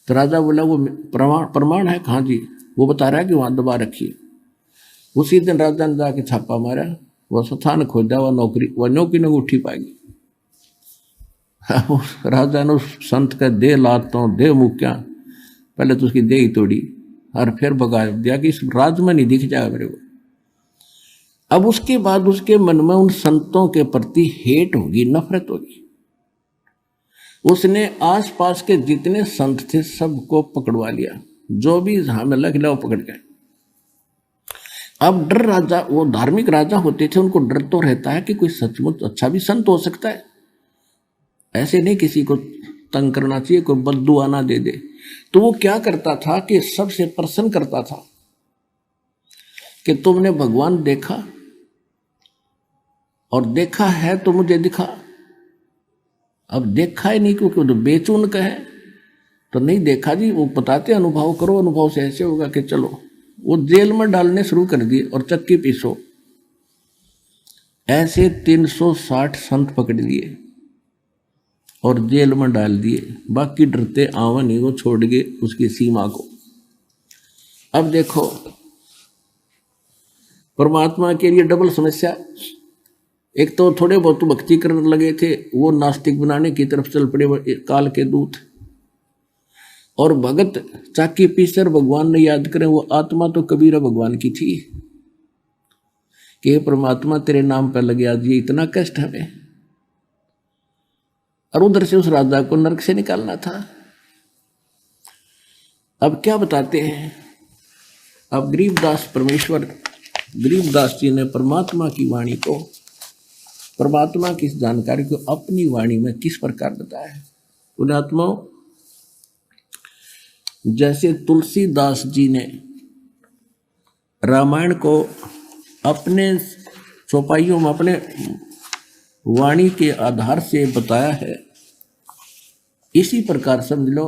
तो राजा बोला वो प्रमाण है कहाँ जी? वो बता रहा है कि वहाँ दबा रखिए। उसी दिन राजा ने जाके छापा मारा, वह स्थान खोजा, वह नौकरी न उठी पाएगी। राजा ने उस संत का दे लातों दे मुक्या, पहले तो उसकी दे ही तोड़ी और फिर भगा दिया कि इस राज में नहीं दिख जाएगा मेरे को। अब उसके बाद उसके मन में उन संतों के प्रति हेट होगी, नफरत होगी। उसने आसपास के जितने संत थे सबको पकड़वा लिया, जो भी जहां मिला खिला वो पकड़ गए। अब डर, राजा वो धार्मिक राजा होते थे, उनको डर तो रहता है कि कोई सचमुच अच्छा भी संत हो सकता है, ऐसे नहीं किसी को तंग करना चाहिए, कोई बद्दुआ ना दे दे। तो वो क्या करता था कि सबसे प्रसन्न करता था कि तुमने भगवान देखा और देखा है तो मुझे दिखा। अब देखा ही नहीं क्योंकि तो बेचून का है तो नहीं देखा जी, वो बताते अनुभव करो, अनुभव से ऐसे होगा कि चलो। वो जेल में डालने शुरू कर दिए और चक्की पीसो। ऐसे 360 संत पकड़ लिए और जेल में डाल दिए। बाकी डरते आवन ही वो छोड़ गए उसकी सीमा को। अब देखो परमात्मा के लिए डबल समस्या। एक तो थोड़े बहुत भक्ति करने लगे थे, वो नास्तिक बनाने की तरफ चल पड़े काल के दूत। और भगत चाकी पीसर भगवान ने याद करें, वो आत्मा तो कबीरा भगवान की थी कि परमात्मा तेरे नाम पर लगे आज ये इतना कष्ट हमें। और उधर से उस राजा को नरक से निकालना था। अब क्या बताते हैं, अब गरीबदास परमेश्वर गरीबदास जी ने परमात्मा की वाणी को, परमात्मा की इस जानकारी को अपनी वाणी में किस प्रकार बताया है। पुण्यात्माओं, जैसे तुलसीदास जी ने रामायण को अपने चौपाइयों में अपने वाणी के आधार से बताया है, इसी प्रकार समझ लो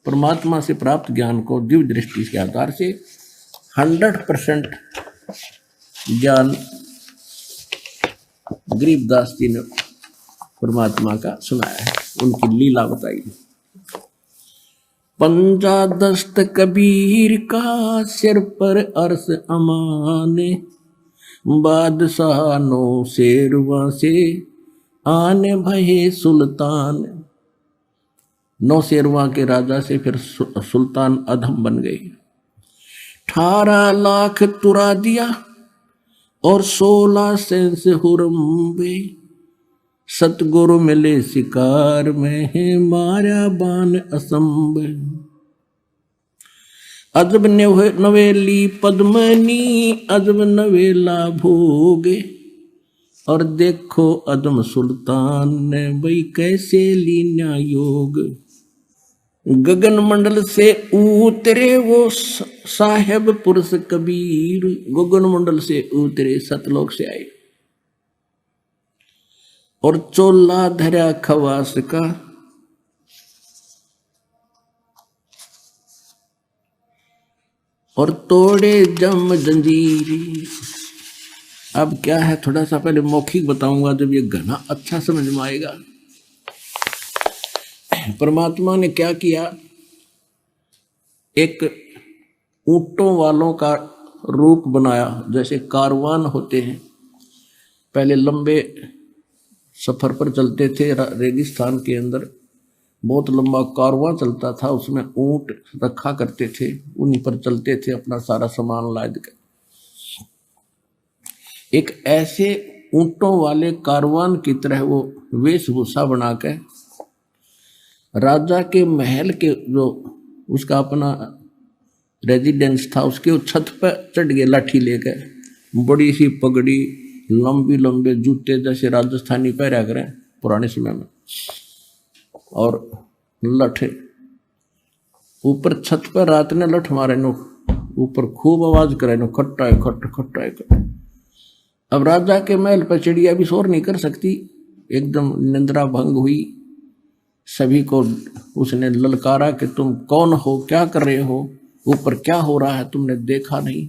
परमात्मा से प्राप्त ज्ञान को दिव्य दृष्टि के आधार से 100% ज्ञान गरीबदास जी ने परमात्मा का सुनाया है, उनकी लीला बताई। पंजा दस्त कबीर का सिर पर अर्श अमाने, बादशाह नो शेरवा से आने भये सुल्तान। 9 शेरवा के राजा से फिर सुल्तान अधम बन गए। 18 लाख तुरा दिया और 16 सेंस हुरम्बे, सतगुरु मिले शिकार में है मारा बान असंभ। अजब नवेली पद्मनी अजब नवेला भोगे, और देखो अदम सुल्तान ने भाई कैसे लीना योग। गगन मंडल से उतरे वो साहेब पुरुष कबीर, गगन मंडल से उतरे सतलोक से आए और चोला धरा खवास का। और तोड़े जम जंजीरी। अब क्या है, थोड़ा सा पहले मौखिक बताऊंगा, जब ये घना अच्छा समझ में आएगा। परमात्मा ने क्या किया, एक ऊंटों वालों का रूप बनाया। जैसे कारवान होते हैं, पहले लंबे सफर पर चलते थे, रेगिस्तान के अंदर बहुत लंबा कारवां चलता था, उसमें ऊंट रखा करते थे, उन्हीं पर चलते थे अपना सारा सामान लाद कर। एक ऐसे ऊंटों वाले कारवान की तरह वो वेशभूषा बनाकर राजा के महल के जो उसका अपना रेजिडेंस था उसके छत पर चढ़ गए लाठी लेकर, बड़ी सी पगड़ी, लंबी लंबे जूते जैसे राजस्थानी पहरा करें पुराने समय में, और लठ ऊपर छत पर रात ने लठ मारे नो, ऊपर खूब आवाज करे नो, खट्टा है खट खट्टा है खट। अब राजा के महल पर चिड़िया भी शोर नहीं कर सकती, एकदम निंद्रा भंग हुई। सभी को उसने ललकारा कि तुम कौन हो, क्या कर रहे हो, ऊपर क्या हो रहा है, तुमने देखा नहीं,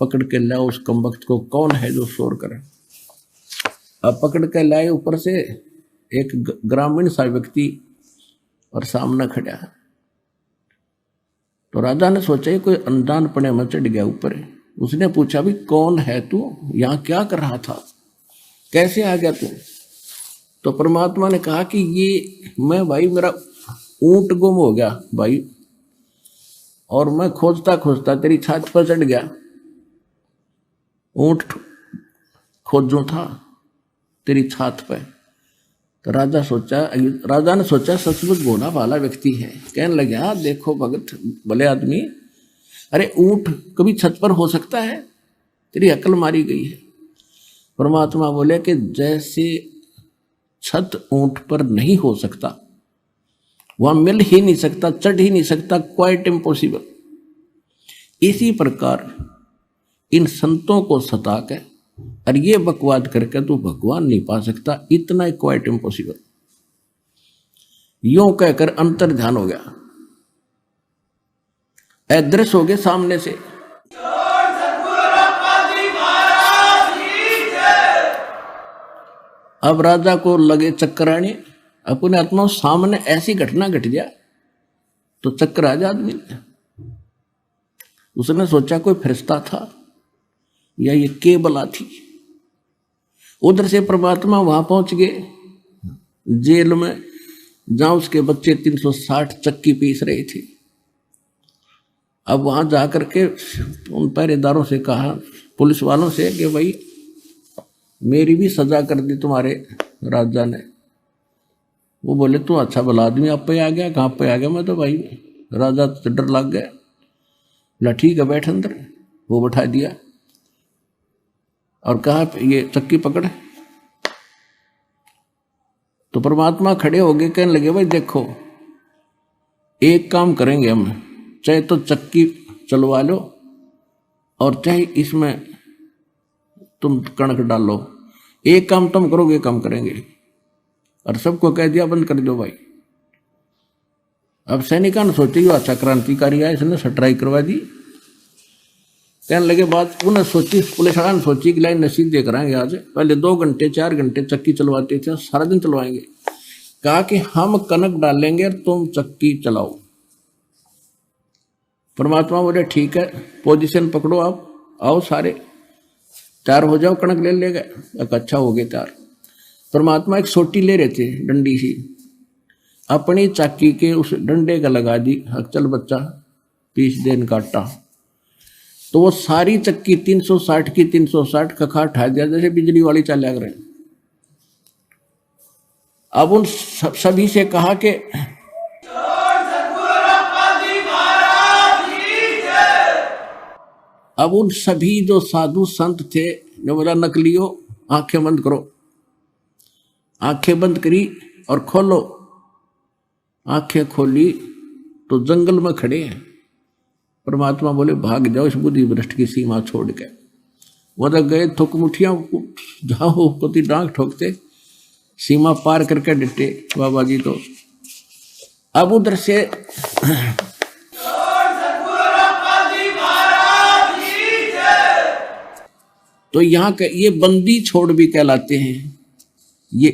पकड़ के लाओ उस कमबख्त को, कौन है जो शोर करे। अब पकड़ के लाए ऊपर से एक ग्रामीण सा व्यक्ति और सामने खड़ा है। तो राजा ने सोचा ये कोई अनजान पने में चढ़ गया ऊपर। उसने पूछा भी कौन है तू, यहां क्या कर रहा था, कैसे आ गया तू? तो परमात्मा ने कहा कि ये मैं भाई, मेरा ऊंट गुम हो गया भाई, और मैं खोजता खोजता तेरी छात पर चढ़ गया। ऊंट खोजूं था तेरी छात पे। तो राजा ने सोचा सचमुच भोला भाला व्यक्ति है। कहने लगे हाँ देखो भगत भले आदमी, अरे ऊंट कभी छत पर हो सकता है? तेरी अकल मारी गई है। परमात्मा बोले कि जैसे छत ऊंट पर नहीं हो सकता, वहां मिल ही नहीं सकता, चढ़ ही नहीं सकता, क्वाइट इम्पॉसिबल, इसी प्रकार इन संतों को सता के और ये बकवाद करके तू भगवान नहीं पा सकता, इतना ही क्वाइट इम्पॉसिबल। यूं कहकर अंतर ध्यान हो गया, अदृश्य हो गए सामने से। अब राजा को लगे चक्कर आने, अपने आत्मा सामने ऐसी घटना घट गया तो चक्कर आ जा आदमी। उसने सोचा कोई फरिश्ता था या ये केबला थी। उधर से परमात्मा वहां पहुंच गए जेल में, जहां उसके बच्चे 360 चक्की पीस रहे थे। अब वहां जाकर के उन पहरेदारों से कहा, पुलिस वालों से, कि भाई मेरी भी सजा कर दी तुम्हारे राजा ने। वो बोले तू अच्छा भला आदमी, आप पे आ गया? कहाँ पे आ गया? मैं तो भाई राजा से डर लग गया। बोला ठीक है बैठ अंदर। वो बैठा दिया और कहा ये चक्की पकड़। तो परमात्मा खड़े हो गए, कहने लगे भाई देखो एक काम करेंगे हम, चाहे तो चक्की चलवा लो और चाहे इसमें तुम कणक डालो, एक काम तुम करोगे एक काम करेंगे। और सबको कह दिया बंद कर दो भाई। अब सैनिका ने सोची यो अच्छा क्रांतिकारी है, इसने सटराई करवा दी। कहने लगे बात उन्हें सोची, पुलिस वाला ने सोची कि लाइन नसीब दे कराएंगे आज, पहले 2 घंटे 4 घंटे चक्की चलवाते थे, सारा दिन चलवाएंगे। कहा कि हम कनक डालेंगे और तुम चक्की चलाओ। परमात्मा बोले ठीक है, पोजीशन पकड़ो, आप आओ सारे तैयार हो जाओ, कणक ले लेगा। अच्छा हो गए तैयार। परमात्मा एक सोटी ले रहे थे डंडी सी, अपनी चक्की के उस डंडे का लगा दी, चल बच्चा पीस देन काटा। तो वो सारी चक्की 360 की 360 खखा उठा दिया जैसे बिजली वाली चाल्या कर। अब उन सभी से कहा कि अब उन सभी जो साधु संत थे ने बोला नकलियो आंखें बंद करो। आंखें बंद करी और खोलो। आंखें खोली तो जंगल में खड़े हैं। परमात्मा बोले भाग जाओ इस बुद्धि भ्रष्ट की सीमा छोड़ के। वो तक गए, थुक मुठियां जाओ कोती डांग ठोकते, सीमा पार करके डटे बाबा जी। तो अब उधर से तो यहाँ के ये बंदी छोड़ भी कहलाते हैं। ये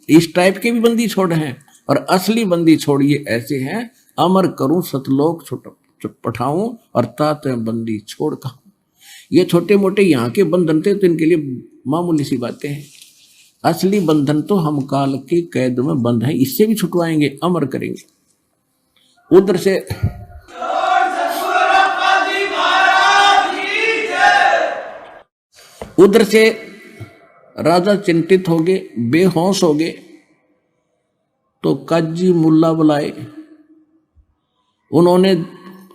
इस टाइप के भी बंदी छोड़ हैं, और असली बंदी छोड़ ये ऐसे हैं, अमर करूं सतलोक पठाऊं और तात बंदी छोड़ कहूं। ये छोटे मोटे यहाँ के बंधन थे तो इनके लिए मामूली सी बातें हैं। असली बंधन तो हम काल के कैद में बंद हैं, इससे भी छुटवाएंगे, अमर करेंगे। उधर से राजा चिंतित हो गए, बेहोश हो गए। तो काजी मुल्ला बुलाए। उन्होंने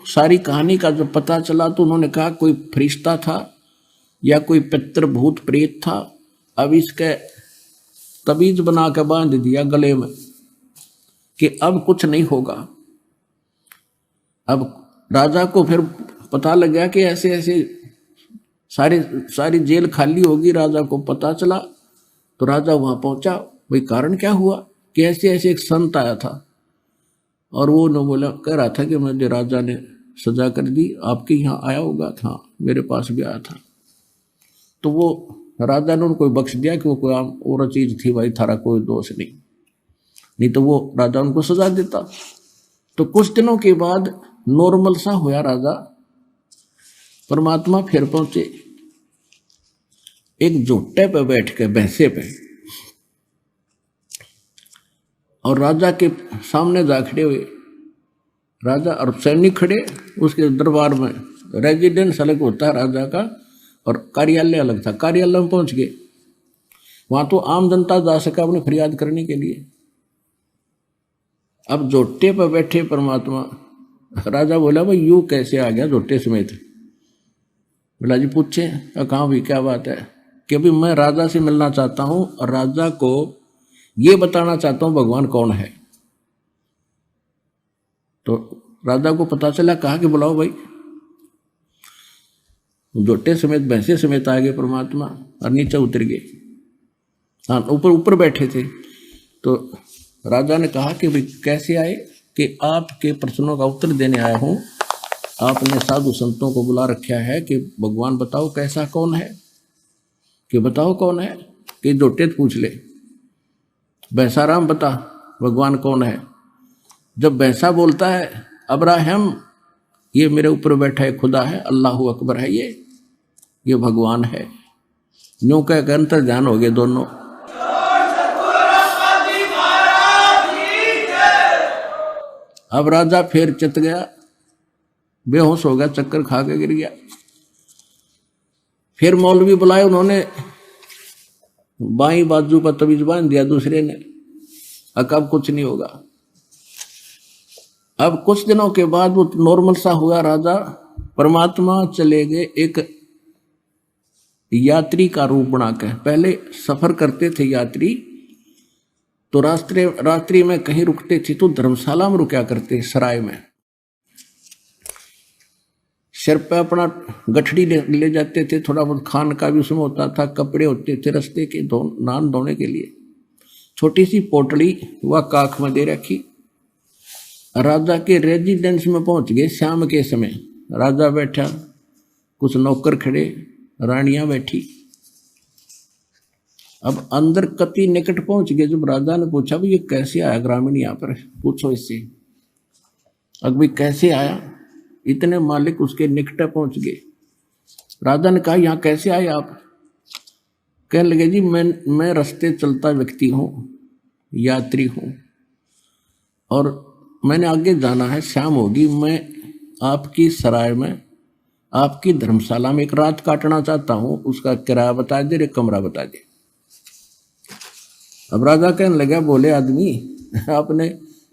सारी कहानी का जब पता चला तो उन्होंने कहा कोई फरिश्ता था या कोई पितर भूत प्रेत था। अब इसके तबीज बना के बांध दिया गले में कि अब कुछ नहीं होगा। अब राजा को फिर पता लग गया कि ऐसे ऐसे सारी जेल खाली होगी। राजा को पता चला तो राजा वहां पहुंचा। भाई कारण क्या हुआ कि ऐसे ऐसे एक संत आया था और वो न बोला, कह रहा था कि मुझे राजा ने सजा कर दी, आपके यहाँ आया होगा था, मेरे पास भी आया था। तो वो राजा ने उनको बख्श दिया कि वो कोई आम और चीज थी भाई, थारा कोई दोष नहीं, नहीं तो वो राजा उनको सजा देता। तो कुछ दिनों के बाद नॉर्मल सा हुआ राजा। परमात्मा फिर पहुंचे एक झोटे पे बैठ के, भैंसे पे, और राजा के सामने जा खड़े हुए। राजा और सैनिक खड़े उसके दरबार में। रेजिडेंस अलग होता है राजा का और कार्यालय अलग था। कार्यालय में पहुंच गए, वहां तो आम जनता जा सका अपनी फरियाद करने के लिए। अब जोटे पर बैठे परमात्मा, राजा बोला भाई यूं कैसे आ गया जोटे समेत? बोला जी पूछे। कहा भी क्या बात है? कि अभी मैं राजा से मिलना चाहता हूं और राजा को ये बताना चाहता हूं भगवान कौन है। तो राजा को पता चला, कहा कि बुलाओ भाई। जोटे समेत भैंसे समेत आ गए परमात्मा और नीचे उतर गए। हाँ, ऊपर बैठे थे। तो राजा ने कहा कि भाई कैसे आए? कि आपके प्रश्नों का उत्तर देने आया हूं। आपने साधु संतों को बुला रखा है कि भगवान बताओ कैसा कौन है, कि बताओ कौन है। कि जोटे पूछ ले, भैंसाराम बता भगवान कौन है। जब भैंसा बोलता है अब्राहम, ये मेरे ऊपर बैठा है खुदा है, अल्लाहू अकबर है, ये भगवान है। न्यू कह अंतर ध्यान हो गए दोनों। अब राजा फिर चित गया, बेहोश हो गया, चक्कर खा के गिर गया। फिर मौलवी बुलाए उन्होंने, बाई बाजू पर तवीज बांध दिया दूसरे ने। अब कुछ नहीं होगा। अब कुछ दिनों के बाद वो नॉर्मल सा हुआ राजा। परमात्मा चले गए एक यात्री का रूप बना के। पहले सफर करते थे यात्री, तो रात्रि में कहीं रुकते थे तो धर्मशाला में रुका करते, सराय में। सिर पे अपना गठड़ी ले जाते थे, थोड़ा बहुत खान का भी उसमें होता था, कपड़े होते थे रस्ते के नान धोने के लिए। छोटी सी पोटली वह काख में दे रखी। राजा के रेजिडेंस में पहुंच गए शाम के समय। राजा बैठा, कुछ नौकर खड़े, रानियां बैठी। अब अंदर कति निकट पहुंच गए। जब राजा ने पूछा भाई ये कैसे आया ग्रामीण यहाँ पर, पूछो इससे। अब भाई कैसे आया? इतने मालिक उसके निकट पहुंच गए। राजा ने कहा यहाँ कैसे आए आप? कहने लगे जी मैं रास्ते चलता व्यक्ति हूँ, यात्री हूँ, और मैंने आगे जाना है, शाम होगी। मैं आपकी सराय में, आपकी धर्मशाला में एक रात काटना चाहता हूँ। उसका किराया बता दे, एक कमरा बता दे। अब राजा कहने लगा, बोले आदमी आपने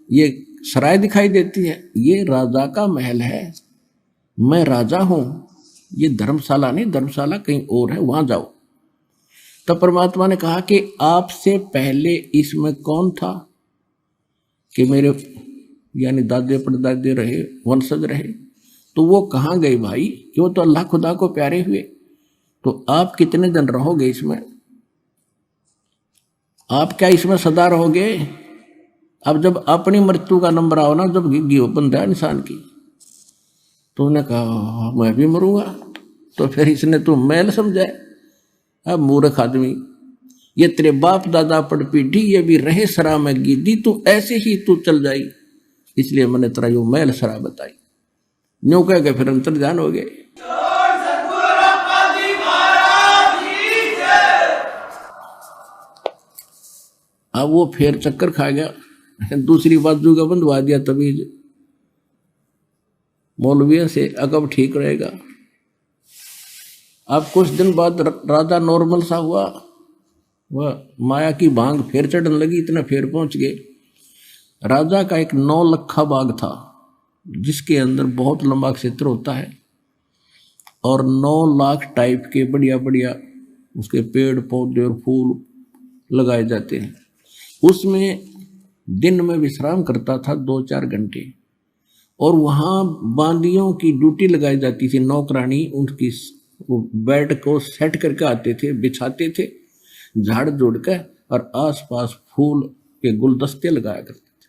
ये सराय दिखाई देती है, ये राजा का महल है, मैं राजा हूं, ये धर्मशाला नहीं, धर्मशाला कहीं और है, वहां जाओ। तब परमात्मा ने कहा कि आपसे पहले इसमें कौन था? कि मेरे यानी दादे परदादे रहे, वंशज रहे। तो वो कहाँ गए भाई? कि वो तो अल्लाह खुदा को प्यारे हुए। तो आप कितने दिन रहोगे इसमें? आप क्या इसमें सदा रहोगे? अब जब अपनी मृत्यु का नंबर आओ ना, जब गिग्गी हो बंदा इंसान की, तो उन्हें कहा मैं भी मरूंगा। तो फिर इसने तू मैल समझा? अब मूर्ख आदमी, ये तेरे बाप दादा पड़ पीढ़ी, ये भी रहे सरा में गिद्दी, तू ऐसे ही तू चल जाई, इसलिए मैंने तेरा यो मैल सरा बताई। न्यू कह के फिर अंतर ध्यान हो गए। अब वो फिर चक्कर खा गया, दूसरी बाजू का बंधवा दिया तवीज मौलवियों से, अकब ठीक रहेगा। अब कुछ दिन बाद राजा नॉर्मल सा हुआ, वह माया की भांग फिर चढ़ने लगी, इतना फिर पहुंच गए। राजा का एक 9 लखा बाग था, जिसके अंदर बहुत लंबा क्षेत्र होता है और 9 लाख टाइप के बढ़िया बढ़िया उसके पेड़ पौधे और फूल लगाए जाते हैं। उसमें दिन में विश्राम करता था 2-4 घंटे, और वहाँ बांदियों की ड्यूटी लगाई जाती थी। नौकरानी उनकी वो बेड को सेट करके आते थे, बिछाते थे झाड़ जोड़ कर, और आसपास फूल के गुलदस्ते लगाया करते थे।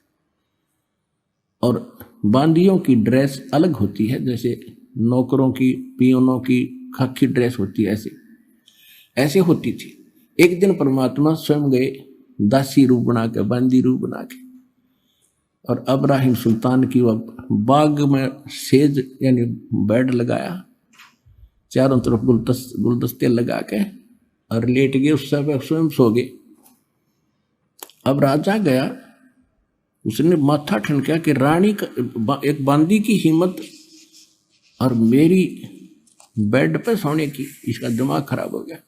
और बांदियों की ड्रेस अलग होती है, जैसे नौकरों की, पियोनों की खाकी ड्रेस होती है, ऐसे होती थी। एक दिन परमात्मा स्वयं गए दासी रूप बना के, बंदी रूप बना के, और इब्राहिम सुल्तान की वह बाग में सेज यानी बेड लगाया, चारों तरफ गुलदस्ते लगा के, और लेट गए, उस समय स्वयं सो गए। अब राजा गया, उसने माथा ठनका कि रानी का एक बांदी की हिम्मत और मेरी बेड पे सोने की, इसका दिमाग खराब हो गया।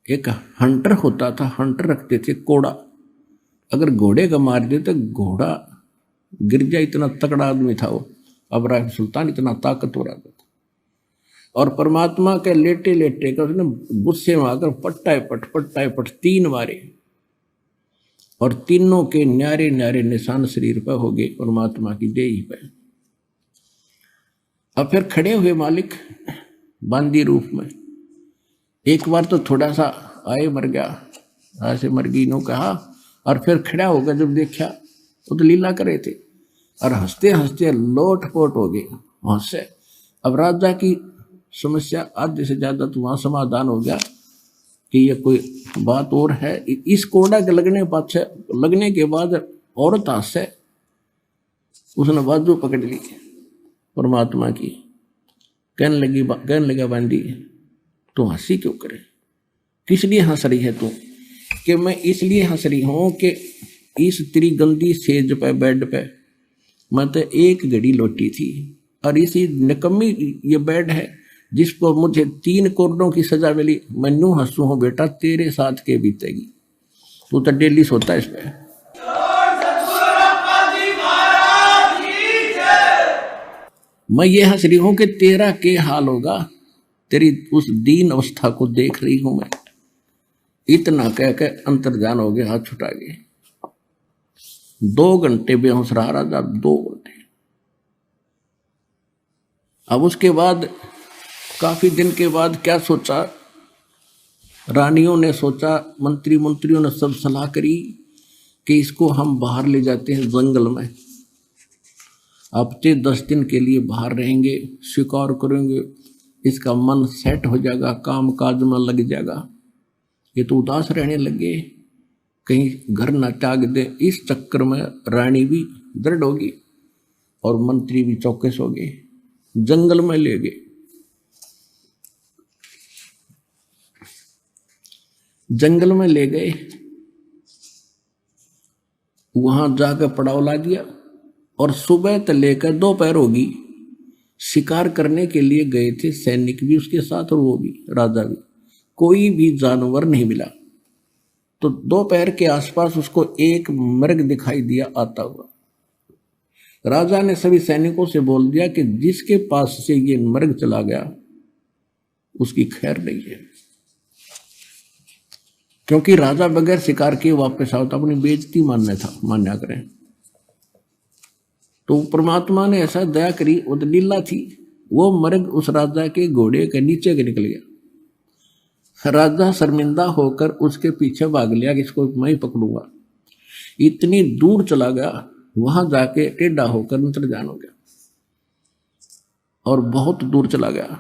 एक हंटर होता था, हंटर रखते थे कोड़ा, अगर घोड़े का मार दे तो घोड़ा गिर जाए, इतना तगड़ा आदमी था वो इब्राहिम सुल्तान, इतना ताकतवर आदमी था। और परमात्मा के लेटे लेटे का उसने गुस्से में आकर पट्टाए पट 3 मारे, और तीनों के न्यारे न्यारे निशान शरीर पर हो गए परमात्मा की देही पे। अब फिर खड़े हुए मालिक बांदी रूप में, एक बार तो थोड़ा सा आए मर गया, ऐसे मर गई नो कहा, और फिर खड़ा होकर जब देखा वो तो लीला करे थे, और हंसते हंसते लोट पोट हो गए हंसे। अब राजा की समस्या आधे से ज्यादा तो वहां समाधान हो गया कि ये कोई बात और है। इस कोड़ा के लगने के बाद औरत हंसे, उसने बाजू पकड़ ली परमात्मा की, कहने लगा बांदी तू हंसी क्यों करे, किस लिए हंस रही है तू? कि मैं इसलिए हंस रही हूं कि इस तेरी गंदी सेज पे बेड पे मैं तो एक घड़ी लौटी थी, और इसी निकम्मी ये बेड है जिस पर मुझे 3 करोड़ों की सजा मिली। मैं यूं हंसू हूं बेटा, तेरे साथ के बीतेगी, तू तो डेली सोता है इस पे। मैं ये हंस रही हूं कि तेरा के हाल होगा, तेरी उस दीन अवस्था को देख रही हूं मैं। इतना कह के अंतर्ध्यान हो गया, हाथ छुटा गए। 2 घंटे बेहोश रहा राजा, 2 घंटे। अब उसके बाद काफी दिन के बाद क्या सोचा, रानियों ने सोचा, मंत्रियों ने सब सलाह करी कि इसको हम बाहर ले जाते हैं जंगल में, हफ्ते 10 दिन के लिए बाहर रहेंगे, शिकार करेंगे, इसका मन सेट हो जाएगा, काम काज में लग जाएगा। ये तो उदास रहने लगे, कहीं घर ना त्याग दे। इस चक्कर में रानी भी दृढ़ होगी और मंत्री भी चौकस हो गए, जंगल में ले गए। जंगल में ले गए, वहां जाकर पड़ाव ला दिया, और सुबह से लेकर दोपहर होगी, शिकार करने के लिए गए थे सैनिक भी उसके साथ और वो भी राजा भी, कोई भी जानवर नहीं मिला। तो दोपहर के आसपास उसको एक मृग दिखाई दिया आता हुआ। राजा ने सभी सैनिकों से बोल दिया कि जिसके पास से ये मृग चला गया उसकी खैर नहीं है, क्योंकि राजा बगैर शिकार किए वापस आओ तो अपनी बेइज्जती मान्या करें। तो परमात्मा ने ऐसा दया करी, वो तो लीला थी, वो मृग उस राजा के घोड़े के नीचे के निकल गया। राजा शर्मिंदा होकर उसके पीछे भाग लिया कि इसको मैं ही पकड़ूंगा। इतनी दूर चला गया, वहां जाके टेढ़ा होकर अंतर्ध्यान हो गया, और बहुत दूर चला गया,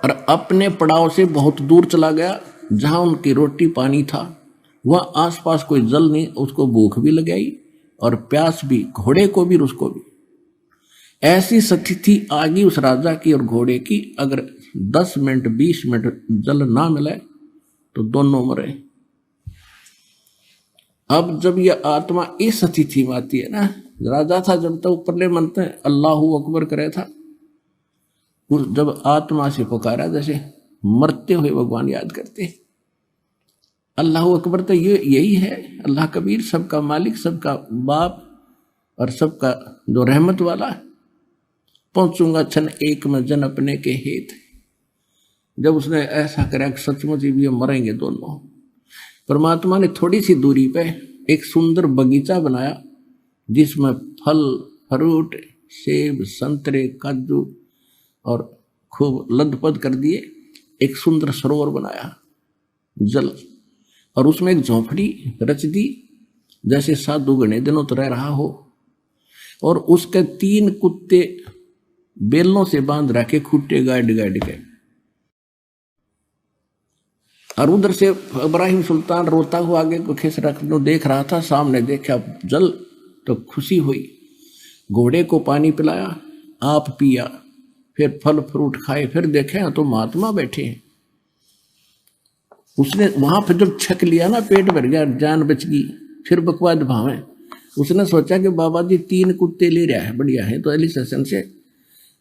और अपने पड़ाव से बहुत दूर चला गया जहां उनकी रोटी पानी था। वह आसपास कोई जल नहीं, उसको भूख भी लगाई और प्यास भी, घोड़े को भी उसको भी। ऐसी स्थिति आ गई उस राजा की और घोड़े की, अगर 10 मिनट 20 मिनट जल ना मिले तो दोनों मरे। अब जब यह आत्मा इस स्थिति में आती है ना, राजा था जब तक ऊपरले मनते अल्लाहू अकबर करे था, जब आत्मा से पुकारा जैसे मरते हुए भगवान याद करते, अल्लाहू अकबर तो यही है, अल्लाह कबीर, सबका मालिक, सबका बाप और सबका जो रहमत वाला। पहुंचूंगा क्षण एक में जन अपने के हेत। जब उसने ऐसा करा सचमुच भी मरेंगे दोनों, परमात्मा ने थोड़ी सी दूरी पे एक सुंदर बगीचा बनाया जिसमें फल फ्रूट, सेब, संतरे, काजू और खूब लदपद कर दिए। एक सुंदर सरोवर बनाया जल, और उसमें एक झोंपड़ी रच दी जैसे साधु घने दिनों तो रह रहा हो, और उसके 3 कुत्ते बेलों से बांध रखे, खूटे गाड़ के। और उधर से इब्राहिम सुल्तान रोता हुआ आगे को खिस रखने देख रहा था, सामने देखा जल तो खुशी हुई, घोड़े को पानी पिलाया, आप पिया, फिर फल फ्रूट खाए, फिर देखे तो महात्मा बैठे हैं। उसने वहां पर जब छक लिया ना, पेट भर गया, जान बच गई, फिर बकवाद भावे। उसने सोचा कि बाबा जी 3 कुत्ते ले रहा है, बढ़िया है तो अली सेशन से,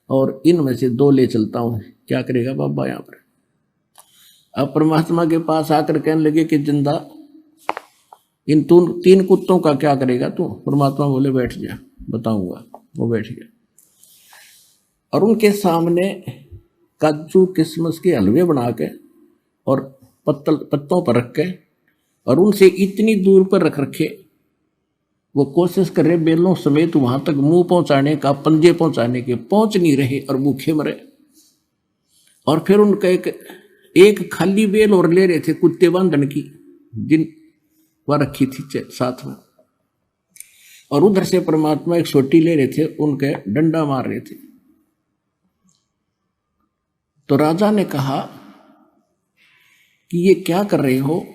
और इनमें से 2 ले चलता हूं। क्या करेगा बाबा यहाँ पर? अब परमात्मा के पास आकर कहने लगे कि जिंदा इन 3 कुत्तों का क्या करेगा तू? परमात्मा बोले बैठ जा, बताऊंगा। वो बैठ गया और उनके सामने काजू किशमिश के हलवे बना के और पत्तों पर रख के और उनसे इतनी दूर पर रख रखे, वो कोशिश कर रहे बेलों समेत वहां तक मुंह पहुंचाने का, पंजे पहुंचाने के, पहुंच नहीं रहे और भूखे मरे। और फिर उनका एक खाली बेल और ले रहे थे कुत्ते बांधन की, जिन वह रखी थी साथ में, और उधर से परमात्मा एक सोटी ले रहे थे, उनके डंडा मार रहे थे। तो राजा ने कहा कि ये क्या कर रहे हो,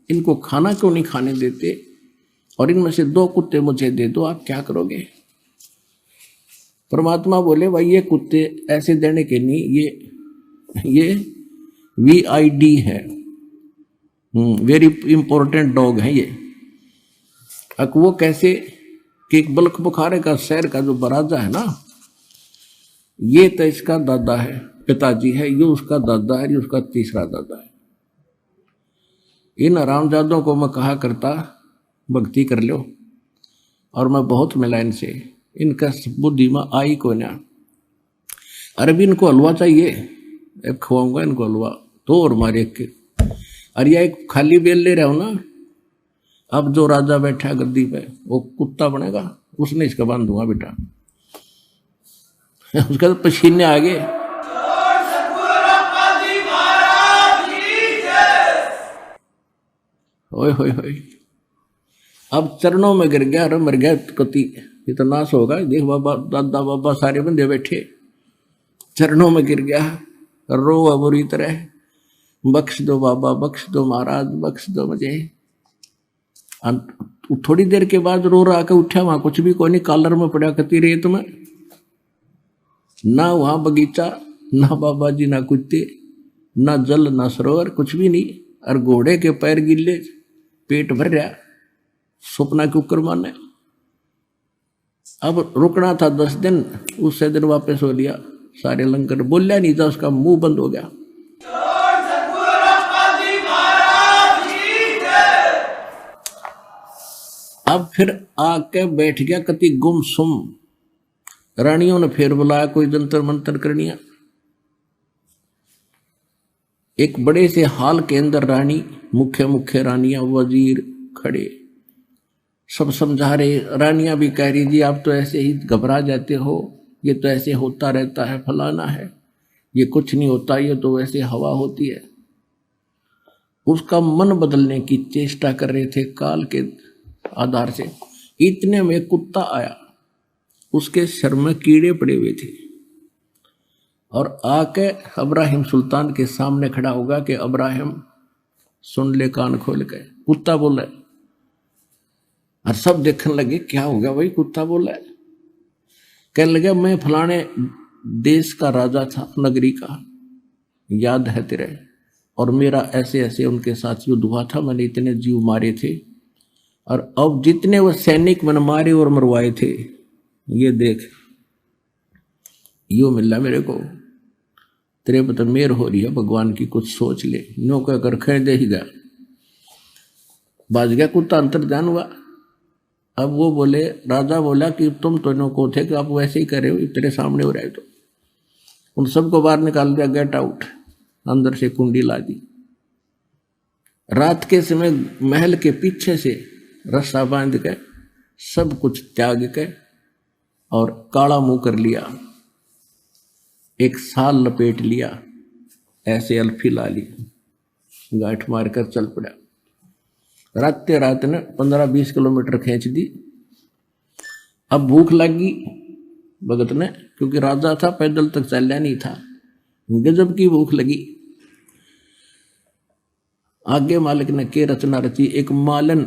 इनको खाना क्यों नहीं खाने देते, और इनमें से 2 कुत्ते मुझे दे दो, आप क्या करोगे? परमात्मा बोले भाई ये कुत्ते ऐसे देने के नहीं, ये VID है, वेरी इंपॉर्टेंट डॉग है ये। अब वो कैसे कि एक बल्ख बुखारे का शहर का जो बराजा है ना, ये तो इसका दादा है, पिताजी है, ये उसका दादा है, ये उसका तीसरा दादा है। इन हरामजादों को मैं कहा करता भक्ति कर लो, और मैं बहुत मिला इनसे, इनका बुद्धि में आई को ना। अरे भी इनको हलवा चाहिए, अब खवाऊंगा इनको हलवा, तो और मारे के। अरे यह एक खाली बेल ले रहा हूं ना, अब जो राजा बैठा गद्दी पे वो कुत्ता बनेगा, उसने इसका बांध दूंगा बेटा। उसका तो पसीने आ गए। ओए होए होए, अब चरणों में गिर गया, अरे मर गया कति, ये तो नाश होगा। देख बाबा, दादा बाबा सारे बंदे बैठे, चरणों में गिर गया, रो बुरी तरह, बख्श दो बाबा, बख्श दो महाराज, बख्श दो मुझे। थोड़ी देर के बाद रो रहा के उठा, वहां कुछ भी कोई नहीं, कॉलर में पड़ा कती रेत में, ना वहां बगीचा, ना बाबा जी, ना कुत्ते, ना जल, ना सरोवर, कुछ भी नहीं। और घोड़े के पैर गिले, पेट भर रहा, सपना के ऊपर माने। अब रुकना था 10 दिन, उससे दिन वापस हो लिया। सारे लंगर बोलिया नहीं था, उसका मुंह बंद हो गया। अब फिर आके बैठ गया कति गुमसुम। रानियों ने फिर बुलाया, कोई जंतर मंतर करनिया। एक बड़े से हाल के अंदर रानी, मुख्य रानियां, वजीर खड़े, सब समझा रहे। रानियां भी कह रही जी आप तो ऐसे ही घबरा जाते हो, ये तो ऐसे होता रहता है, फलाना है, ये कुछ नहीं होता, ये तो वैसे हवा होती है। उसका मन बदलने की चेष्टा कर रहे थे काल के आधार से। इतने में कुत्ता आया, उसके सर में कीड़े पड़े हुए थे, और आके इब्राहिम सुल्तान के सामने खड़ा होगा कि इब्राहिम सुन ले कान खोल के। कुत्ता बोला, और सब देखने लगे क्या हो गया भाई, कुत्ता बोला। कहने लगे मैं फलाने देश का राजा था, नगरी का, याद है तेरे, और मेरा ऐसे ऐसे उनके साथ युद्ध हुआ था, मैंने इतने जीव मारे थे, और अब जितने वो सैनिक मैंने मारे और मरवाए थे, ये देख यो मिला मेरे को, तेरे पर तो मेहर हो रही है भगवान की, कुछ सोच ले। नो कहकर खेल दे ही गया, बाज गया कुत्ता, अंतर ध्यान हुआ। अब वो बोले, राजा बोला कि तुम तो नो को थे कि आप वैसे ही कर रहे हो, तेरे सामने हो रहा है। तो उन सबको बाहर निकाल दिया, गेट आउट, अंदर से कुंडी ला दी। रात के समय महल के पीछे से रस्सा बांध के सब कुछ त्याग के और काला मुंह कर लिया, एक साल लपेट लिया, ऐसे अल्फी ला ली, गांठ मारकर चल पड़ा। रात ने 15-20 किलोमीटर खींच दी। अब भूख लगी भगत ने, क्योंकि राजा था, पैदल तक चलना नहीं था, गजब की भूख लगी। आगे मालिक ने के रचना रची। एक मालन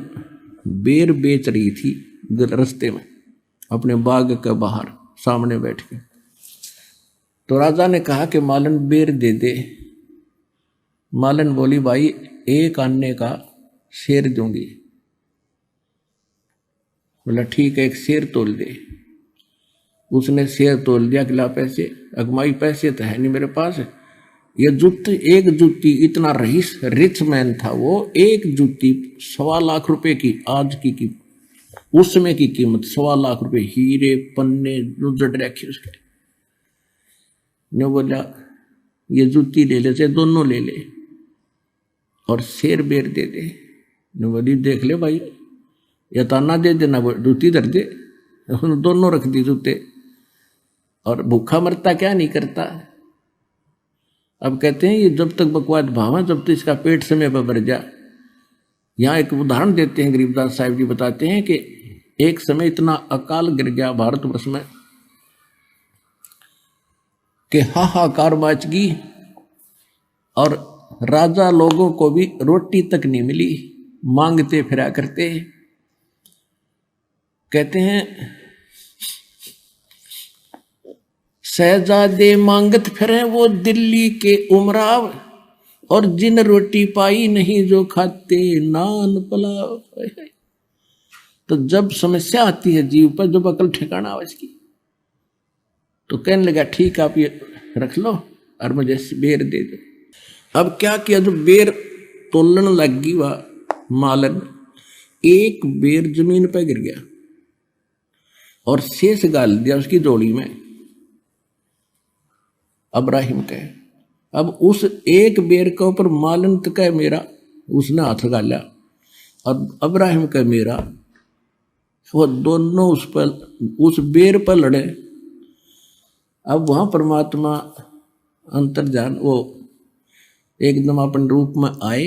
बेर बेच रही थी रास्ते में अपने बाग के बाहर सामने बैठ के। तो राजा ने कहा कि मालन बेर दे दे। मालन बोली भाई एक आने का शेर दूंगी। बोला ठीक है, एक शेर तोल दे। उसने शेर तोल दिया। किला पैसे अगमाई, पैसे तो है नहीं मेरे पास। ये जूती, एक जूती, इतना रिच मैन था वो, एक जूती 1.25 लाख रुपए की, आज की उस समय की कीमत 1.25 लाख रुपए, हीरे पन्ने जड़ रखे उसके। ने बोला ये जूती ले ले, चाहे दोनों ले ले, और शेर बेर दे दे। ने बोली देख ले भाई, या ताना दे देना, जूती धर दे। उसने दोनों रख दी जूते, और भूखा मरता क्या नहीं करता। अब कहते हैं ये जब तक बकवाद भावा, जब तक इसका पेट समय पर भर जा। यहाँ एक उदाहरण देते हैं, गरीबदास साहिब जी बताते हैं कि एक समय इतना अकाल गिर गया भारतवर्ष में कि हाहाकार मच गई, और राजा लोगों को भी रोटी तक नहीं मिली, मांगते फिरा करते। कहते हैं शहजादे मांगत फिरे वो दिल्ली के उमराव, और जिन रोटी पाई नहीं जो खाते नान पुलाव। तो जब समस्या आती है जीव पर, जब अकल ठिकाना हो इसकी, तो कहने लगा ठीक आप ये रख लो और मुझे बेर दे दो। अब क्या किया, जो बेर तोलन लग गई वह मालन, एक बेर जमीन पर गिर गया और शेष गाल दिया उसकी जोड़ी में अब्राहिम के। अब उस एक बेर के ऊपर मालन का मेरा उसने हाथ गाला, और अब्राहिम का मेरा, वो दोनों उस बेर पर लड़े। अब वहां परमात्मा अंतर्जान वो एकदम अपन रूप में आए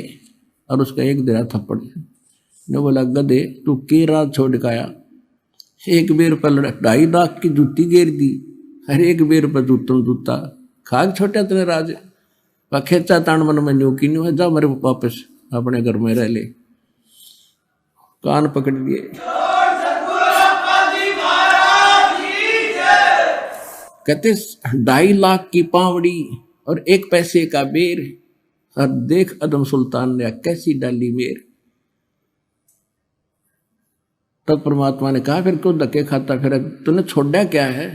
और उसका एक दिरा थप्पड़ ने बोला गधे तू के रात छोड़ गया, एक बेर पर लड़ा, 2.5 लाख की जूती घेर दी, हर एक बेर पर जूतन जूता खाग छोटा तेरे राज खेचा ताण मन में न्यू की न्यू है, जा मेरे वापस अपने घर में रह ले। कान पकड़ लिए। कहते 2.5 लाख की पावड़ी और 1 पैसे का बेर, और देख अदम सुल्तान ने कैसी डाली मेर। तब परमात्मा ने कहा फिर क्यों धक्के खाता फिर, तूने छोड़ा क्या है,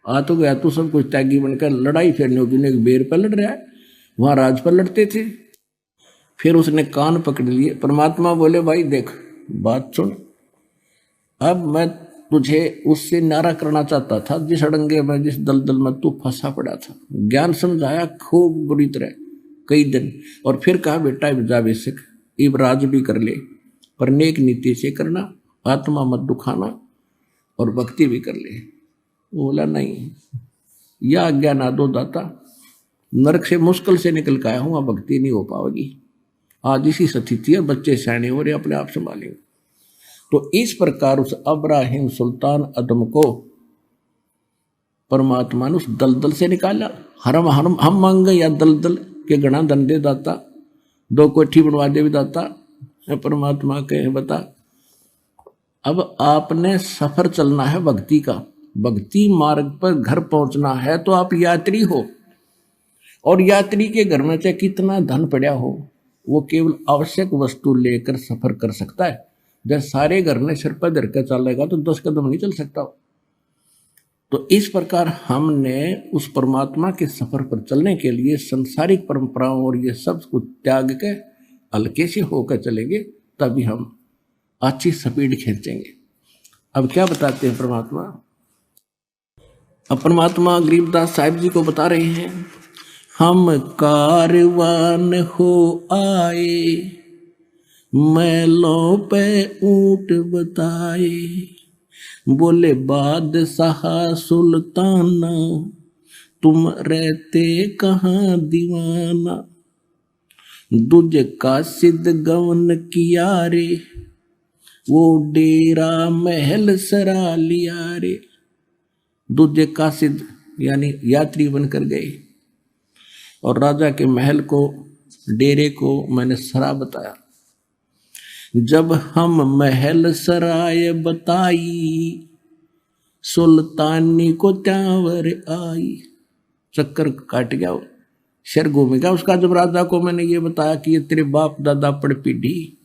आ तो गया तू सब कुछ त्यागी बनकर, लड़ाई फिर एक बेर पर लड़ रहा है, वहां राज पर लड़ते थे। फिर उसने कान पकड़ लिए। परमात्मा बोले भाई देख बात सुन, अब मैं तुझे उससे नारा करना चाहता था जिस अड़ंगे में, जिस दलदल में तू फंसा पड़ा था। ज्ञान समझाया खूब बुरी तरह कई दिन, और फिर कहा बेटा जा बेसिक इब राज भी कर ले, पर नेक नीति से करना, आत्मा मत दुखाना, और भक्ति भी कर ले। बोला नहीं, यह आज्ञा ना दो दाता, नरक से मुश्किल से निकल के आया हूं, अब भक्ति नहीं हो पाएगी। आज इसी स्थिति है, बच्चे सैने हो रहे अपने आप संभालेंगे। तो इस प्रकार उस अब्राहिम सुल्तान अदम को परमात्मा ने उस दलदल से निकाला। हम मांगे या दलदल के गणा दंडे दाता, 2 कोठी बनवा दे भी दाता। परमात्मा कहे बता, अब आपने सफर चलना है भक्ति का, भक्ति मार्ग पर घर पहुंचना है, तो आप यात्री हो, और यात्री के घर में चाहे कितना धन पड़ा हो, वो केवल आवश्यक वस्तु लेकर सफर कर सकता है। जब सारे घर में सिर पर धर कर चलेगा तो 10 कदम नहीं चल सकता। तो इस प्रकार हमने उस परमात्मा के सफर पर चलने के लिए संसारिक परंपराओं और ये सब कुछ त्याग के हल्के से होकर चलेंगे, तभी हम अच्छी स्पीड खींचेंगे। अब क्या बताते हैं परमात्मा? अब परमात्मा गरीबदास साहिब जी को बता रहे हैं, हम कारवान हो आए, मैलों पे ऊंट बताए, बोले बादशाह सुल्ताना, तुम रहते कहाँ दीवाना, दूज का सिद्ध गवन किया रे, वो डेरा महल सरा लिया रे। दूजे कासिद यानी यात्री बनकर गए और राजा के महल को डेरे को मैंने सरा बताया। जब हम महल सराय बताई, सुल्तानी को त्यांवर आई। चक्कर काट गया, शर घूम गया उसका। जब राजा को मैंने ये बताया कि ये तेरे बाप दादा पड़ पीढ़ी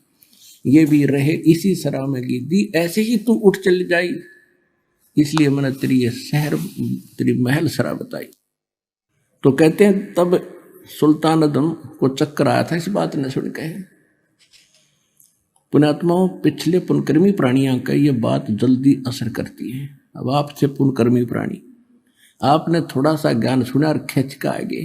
ये भी रहे इसी सरा में गिद्दी, ऐसे ही तू उठ चली जाई, इसलिए मैंने तेरी ये शहर तेरी महल सरा बताई। तो कहते हैं तब सुल्तान अदम को चक्कर आया था इस बात ने सुन के। पुण्यात्माओं, पिछले पुनकर्मी प्राणियों का ये बात जल्दी असर करती है। अब आपसे पुनकर्मी प्राणी, आपने थोड़ा सा ज्ञान सुना और खिंच का आगे,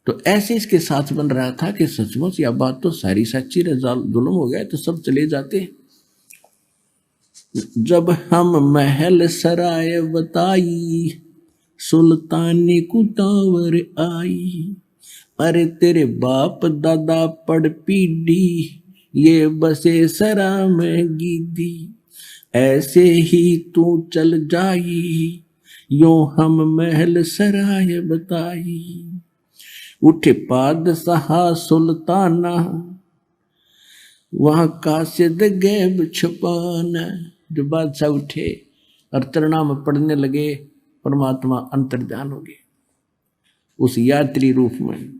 तो ऐसे इसके साथ बन रहा था कि सचमुच यह बात तो सारी सच्ची रे, जुल्म हो गया तो सब चले जाते। जब हम महल सराय बताई, सुल्तानी को त्यांवर आई। अरे तेरे बाप दादा पड़ पीढ़ी ये बसे सरा में गिद्दी, ऐसे ही तू चल जाई, यो हम महल सराय बताई। उठे पादशाह सुल्ताना, वहां कासिद गैब छुपाना। जो बादशाह उठे और चरणा में पढ़ने लगे, परमात्मा अंतर्ध्यान हो गए उस यात्री रूप में।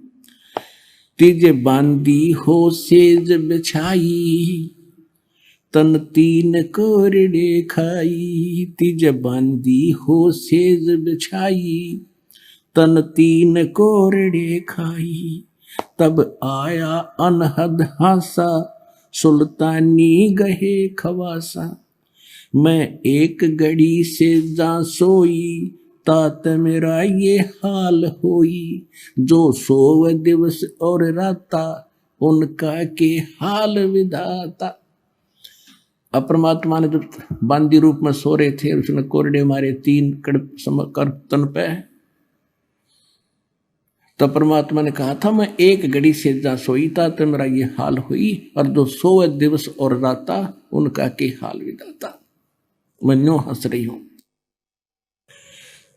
तीजे बांदी हो सेज बिछाई, तन तीन कोरडे खाई। तीजे बांदी हो सेज बिछाई, तन तीन कोरडे खाई। तब आया अनहद हासा, सुल्तानी गहे खवासा। मैं एक घड़ी से जा सोई, तात मेरा ये हाल होई। जो सोव दिवस और राता, उनका के हाल विधाता। अब परमात्मा ने जब बांदी रूप में सो रहे थे, उसने कोरडे मारे 3 कर तन पे, तब परमात्मा ने कहा था मैं एक घड़ी से जा सोई था तो मेरा ये हाल हुई, और जो सोवे दिवस और राता उनका के हाल विधाता। मैं न्यों हंस रही हूं।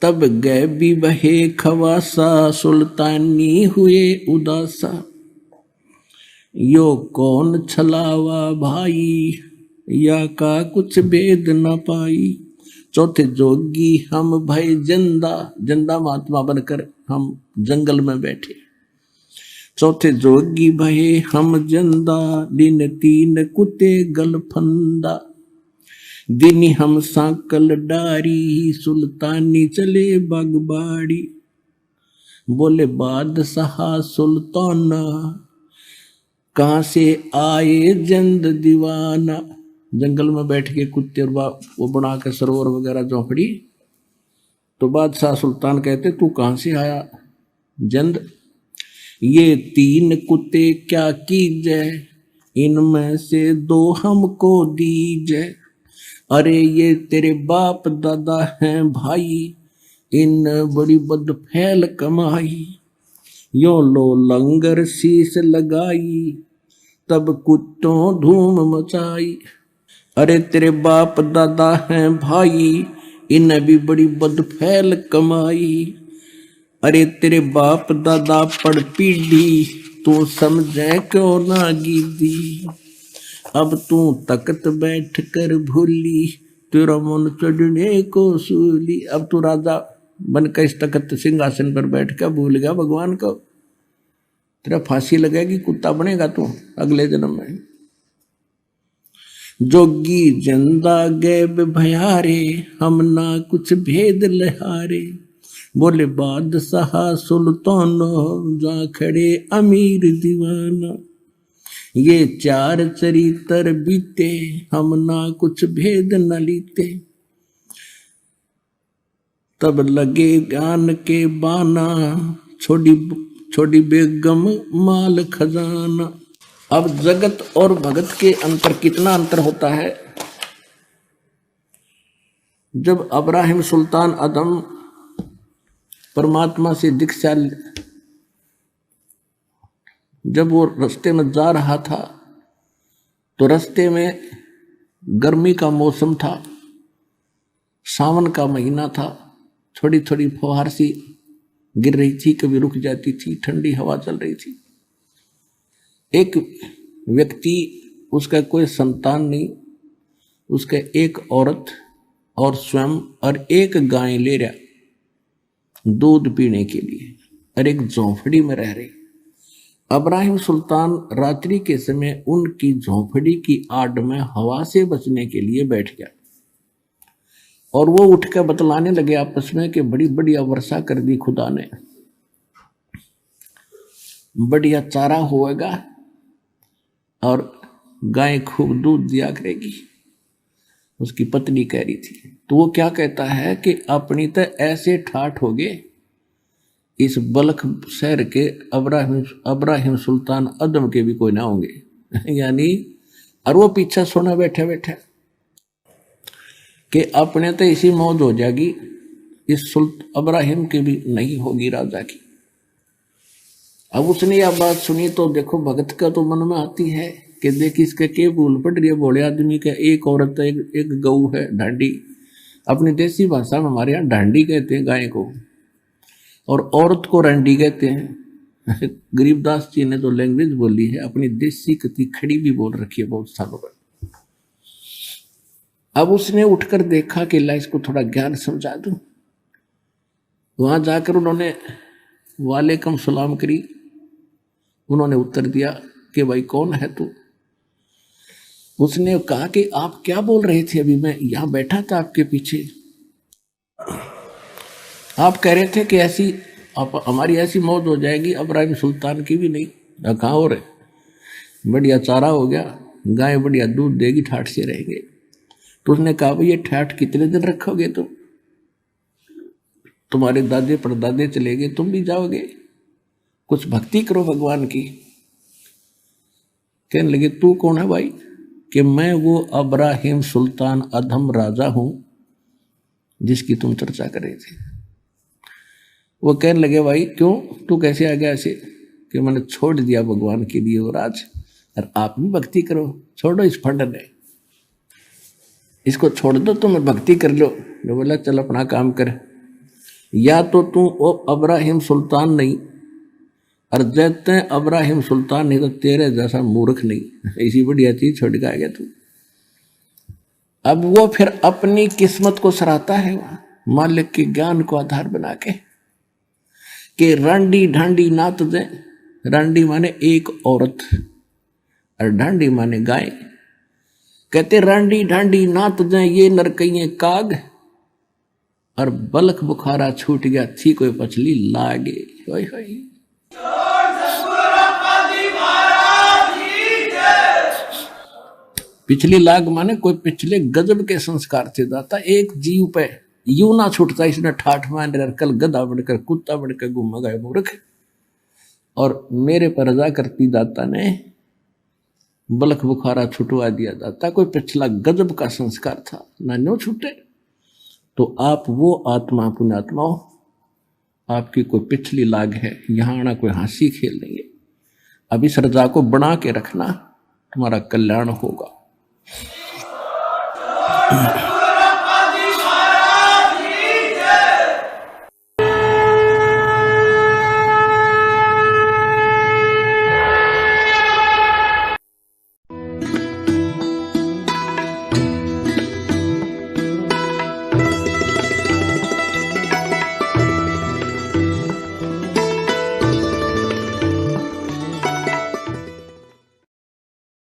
तब गए भी बहे खवासा, सुल्तानी हुए उदासा। यो कौन छलावा भाई, या का कुछ भेद न पाई। चौथे जोगी हम भय जिंदा, जिंदा महात्मा बनकर हम जंगल में बैठे। चौथे जोगी भये हम जिंदा, दिन 3 कुत्ते गलफंदा। दिन हम सांकल डारी, सुल्तानी चले बागबाड़ी। बोले बादशाह सुल्ताना, कहाँ से आए जंद दीवाना। जंगल में बैठ के कुत्ते और वो बना के सरोवर वगैरह झोंपड़ी। तो बादशाह सुल्तान कहते तू कहाँ से आया जंद। ये 3 कुत्ते क्या कीजे, इनमें से 2 हमको दीजे। अरे ये तेरे बाप दादा हैं भाई, इन बड़ी बद फैल कमाई। यो लो लंगर शीश लगाई, तब कुत्तों धूम मचाई। अरे तेरे बाप दादा हैं भाई, इन भी बड़ी बद फैल कमाई। अरे तेरे बाप दादा पड़ पीढ़ी, तू समझे क्यों ना गिद्दी। अब तू तख्त बैठ कर भूली, तेरा मन चढ़ने को सूली। अब तू राजा बनकर इस तख्त सिंहासन पर बैठ कर भूल गया भगवान को। तेरा फांसी लगेगी, कुत्ता बनेगा तू अगले जन्म में। जोगी जिंदा गैब भयारे, हम ना कुछ भेद लहारे। बोले बादशाह सुल्तान, जा खड़े अमीर दीवाना। ये 4 चरित्र बीते, हम ना कुछ भेद न लीते। तब लगे ज्ञान के बाना, छोड़ी बेगम माल खजाना। अब जगत और भगत के अंतर कितना अंतर होता है। जब अब्राहिम सुल्तान अदम परमात्मा से दीक्षा, जब वो रास्ते में जा रहा था तो रास्ते में गर्मी का मौसम था, सावन का महीना था। थोड़ी थोड़ी फुहार सी गिर रही थी, कभी रुक जाती थी, ठंडी हवा चल रही थी। एक व्यक्ति, उसका कोई संतान नहीं, उसका एक औरत और स्वयं और एक गाय ले रहा दूध पीने के लिए, और एक झोंपड़ी में रह रही। इब्राहिम सुल्तान रात्रि के समय उनकी झोंपड़ी की आड़ में हवा से बचने के लिए बैठ गया, और वो उठ कर बतलाने लगे आपस में कि बड़ी बढ़िया वर्षा कर दी खुदा ने, बढ़िया चारा होएगा और गाय खूब दूध दिया करेगी। उसकी पत्नी कह रही थी। तो वो क्या कहता है कि अपनी तो ऐसे ठाठ हो गए, इस बल्ख शहर के इब्राहिम सुल्तान अदम के भी कोई ना होंगे यानी, और वो पीछे सोना बैठे बैठे कि अपने तो इसी मौज हो जाएगी, इस इब्राहिम की भी नहीं होगी राजा की। अब उसने यह बात सुनी तो देखो भगत का तो मन में आती है कि देख इसके के भूल पड़ रही है भोले आदमी का, एक औरत है, एक गऊ है ढांडी, अपनी देसी भाषा में हमारे यहाँ ढांडी कहते हैं गाय को, और औरत को रंडी कहते हैं। गरीबदास जी ने जो लैंग्वेज बोली है अपनी देसी कति खड़ी भी बोल रखी है बहुत सालों पर। अब उसने उठकर देखा कि ला इसको थोड़ा ज्ञान समझा दूं। वहां जाकर उन्होंने वालेकुम सलाम करी। उन्होंने उत्तर दिया कि भाई कौन है तू? उसने कहा कि आप क्या बोल रहे थे, अभी मैं यहां बैठा था आपके पीछे, आप कह रहे थे कि ऐसी हमारी ऐसी मौत हो जाएगी, इब्राहिम सुल्तान की भी नहीं। कहाँ हो रहे, बढ़िया चारा हो गया, गाय बढ़िया दूध देगी, ठाठ से रहेंगे। तो उसने कहा भाई ये ठाठ कितने दिन रखोगे तुम, तुम्हारे दादे परदादे चले गए, तुम भी जाओगे, कुछ भक्ति करो भगवान की। कहने लगे तू कौन है भाई? कि मैं वो इब्राहिम सुल्तान अधम राजा हूं जिसकी तुम चर्चा कर रहे थे। वो कहने लगे भाई क्यों, तू कैसे आ गया ऐसे? कि मैंने छोड़ दिया भगवान के लिए वो राज, और आप भी भक्ति करो, छोड़ो इस फंड ने, इसको छोड़ दो, तुम भक्ति कर लो। जो बोला चल अपना काम कर, या तो तू वो इब्राहिम सुल्तान नहीं, और जैते इब्राहिम सुल्तान नहीं तो तेरे जैसा मूर्ख नहीं, ऐसी बढ़िया चीज छोड़ के आ गया तू। अब वो फिर अपनी किस्मत को सराहता है मालिक के ज्ञान को आधार बना के कि रांडी ढांडी ना तुझे, रांडी माने एक औरत और ढांडी माने गाय। कहते रांडी ढांडी ना तुझे ये नरकइये काग, और बलख बुखारा छूट गया थी कोई पछली लागे। होय होय। पिछली लाग माने कोई पिछले गजब के संस्कार थे दाता, एक जीव पे यूं ना छूटता, इसने ठाठ मान रहा, कल गधा बनकर कुत्ता बनकर घूम गए मूर्ख। और मेरे पर रजा करती दाता ने बलख बुखारा छुटवा दिया दाता, कोई पिछला गजब का संस्कार था ना न्यों छूटे। तो आप वो आत्मा पुण्यात्मा हो, आपकी कोई पिछली लाग है, यहाँ आना कोई हंसी खेल नहीं है। अब इस रजा को बना के रखना, तुम्हारा कल्याण होगा।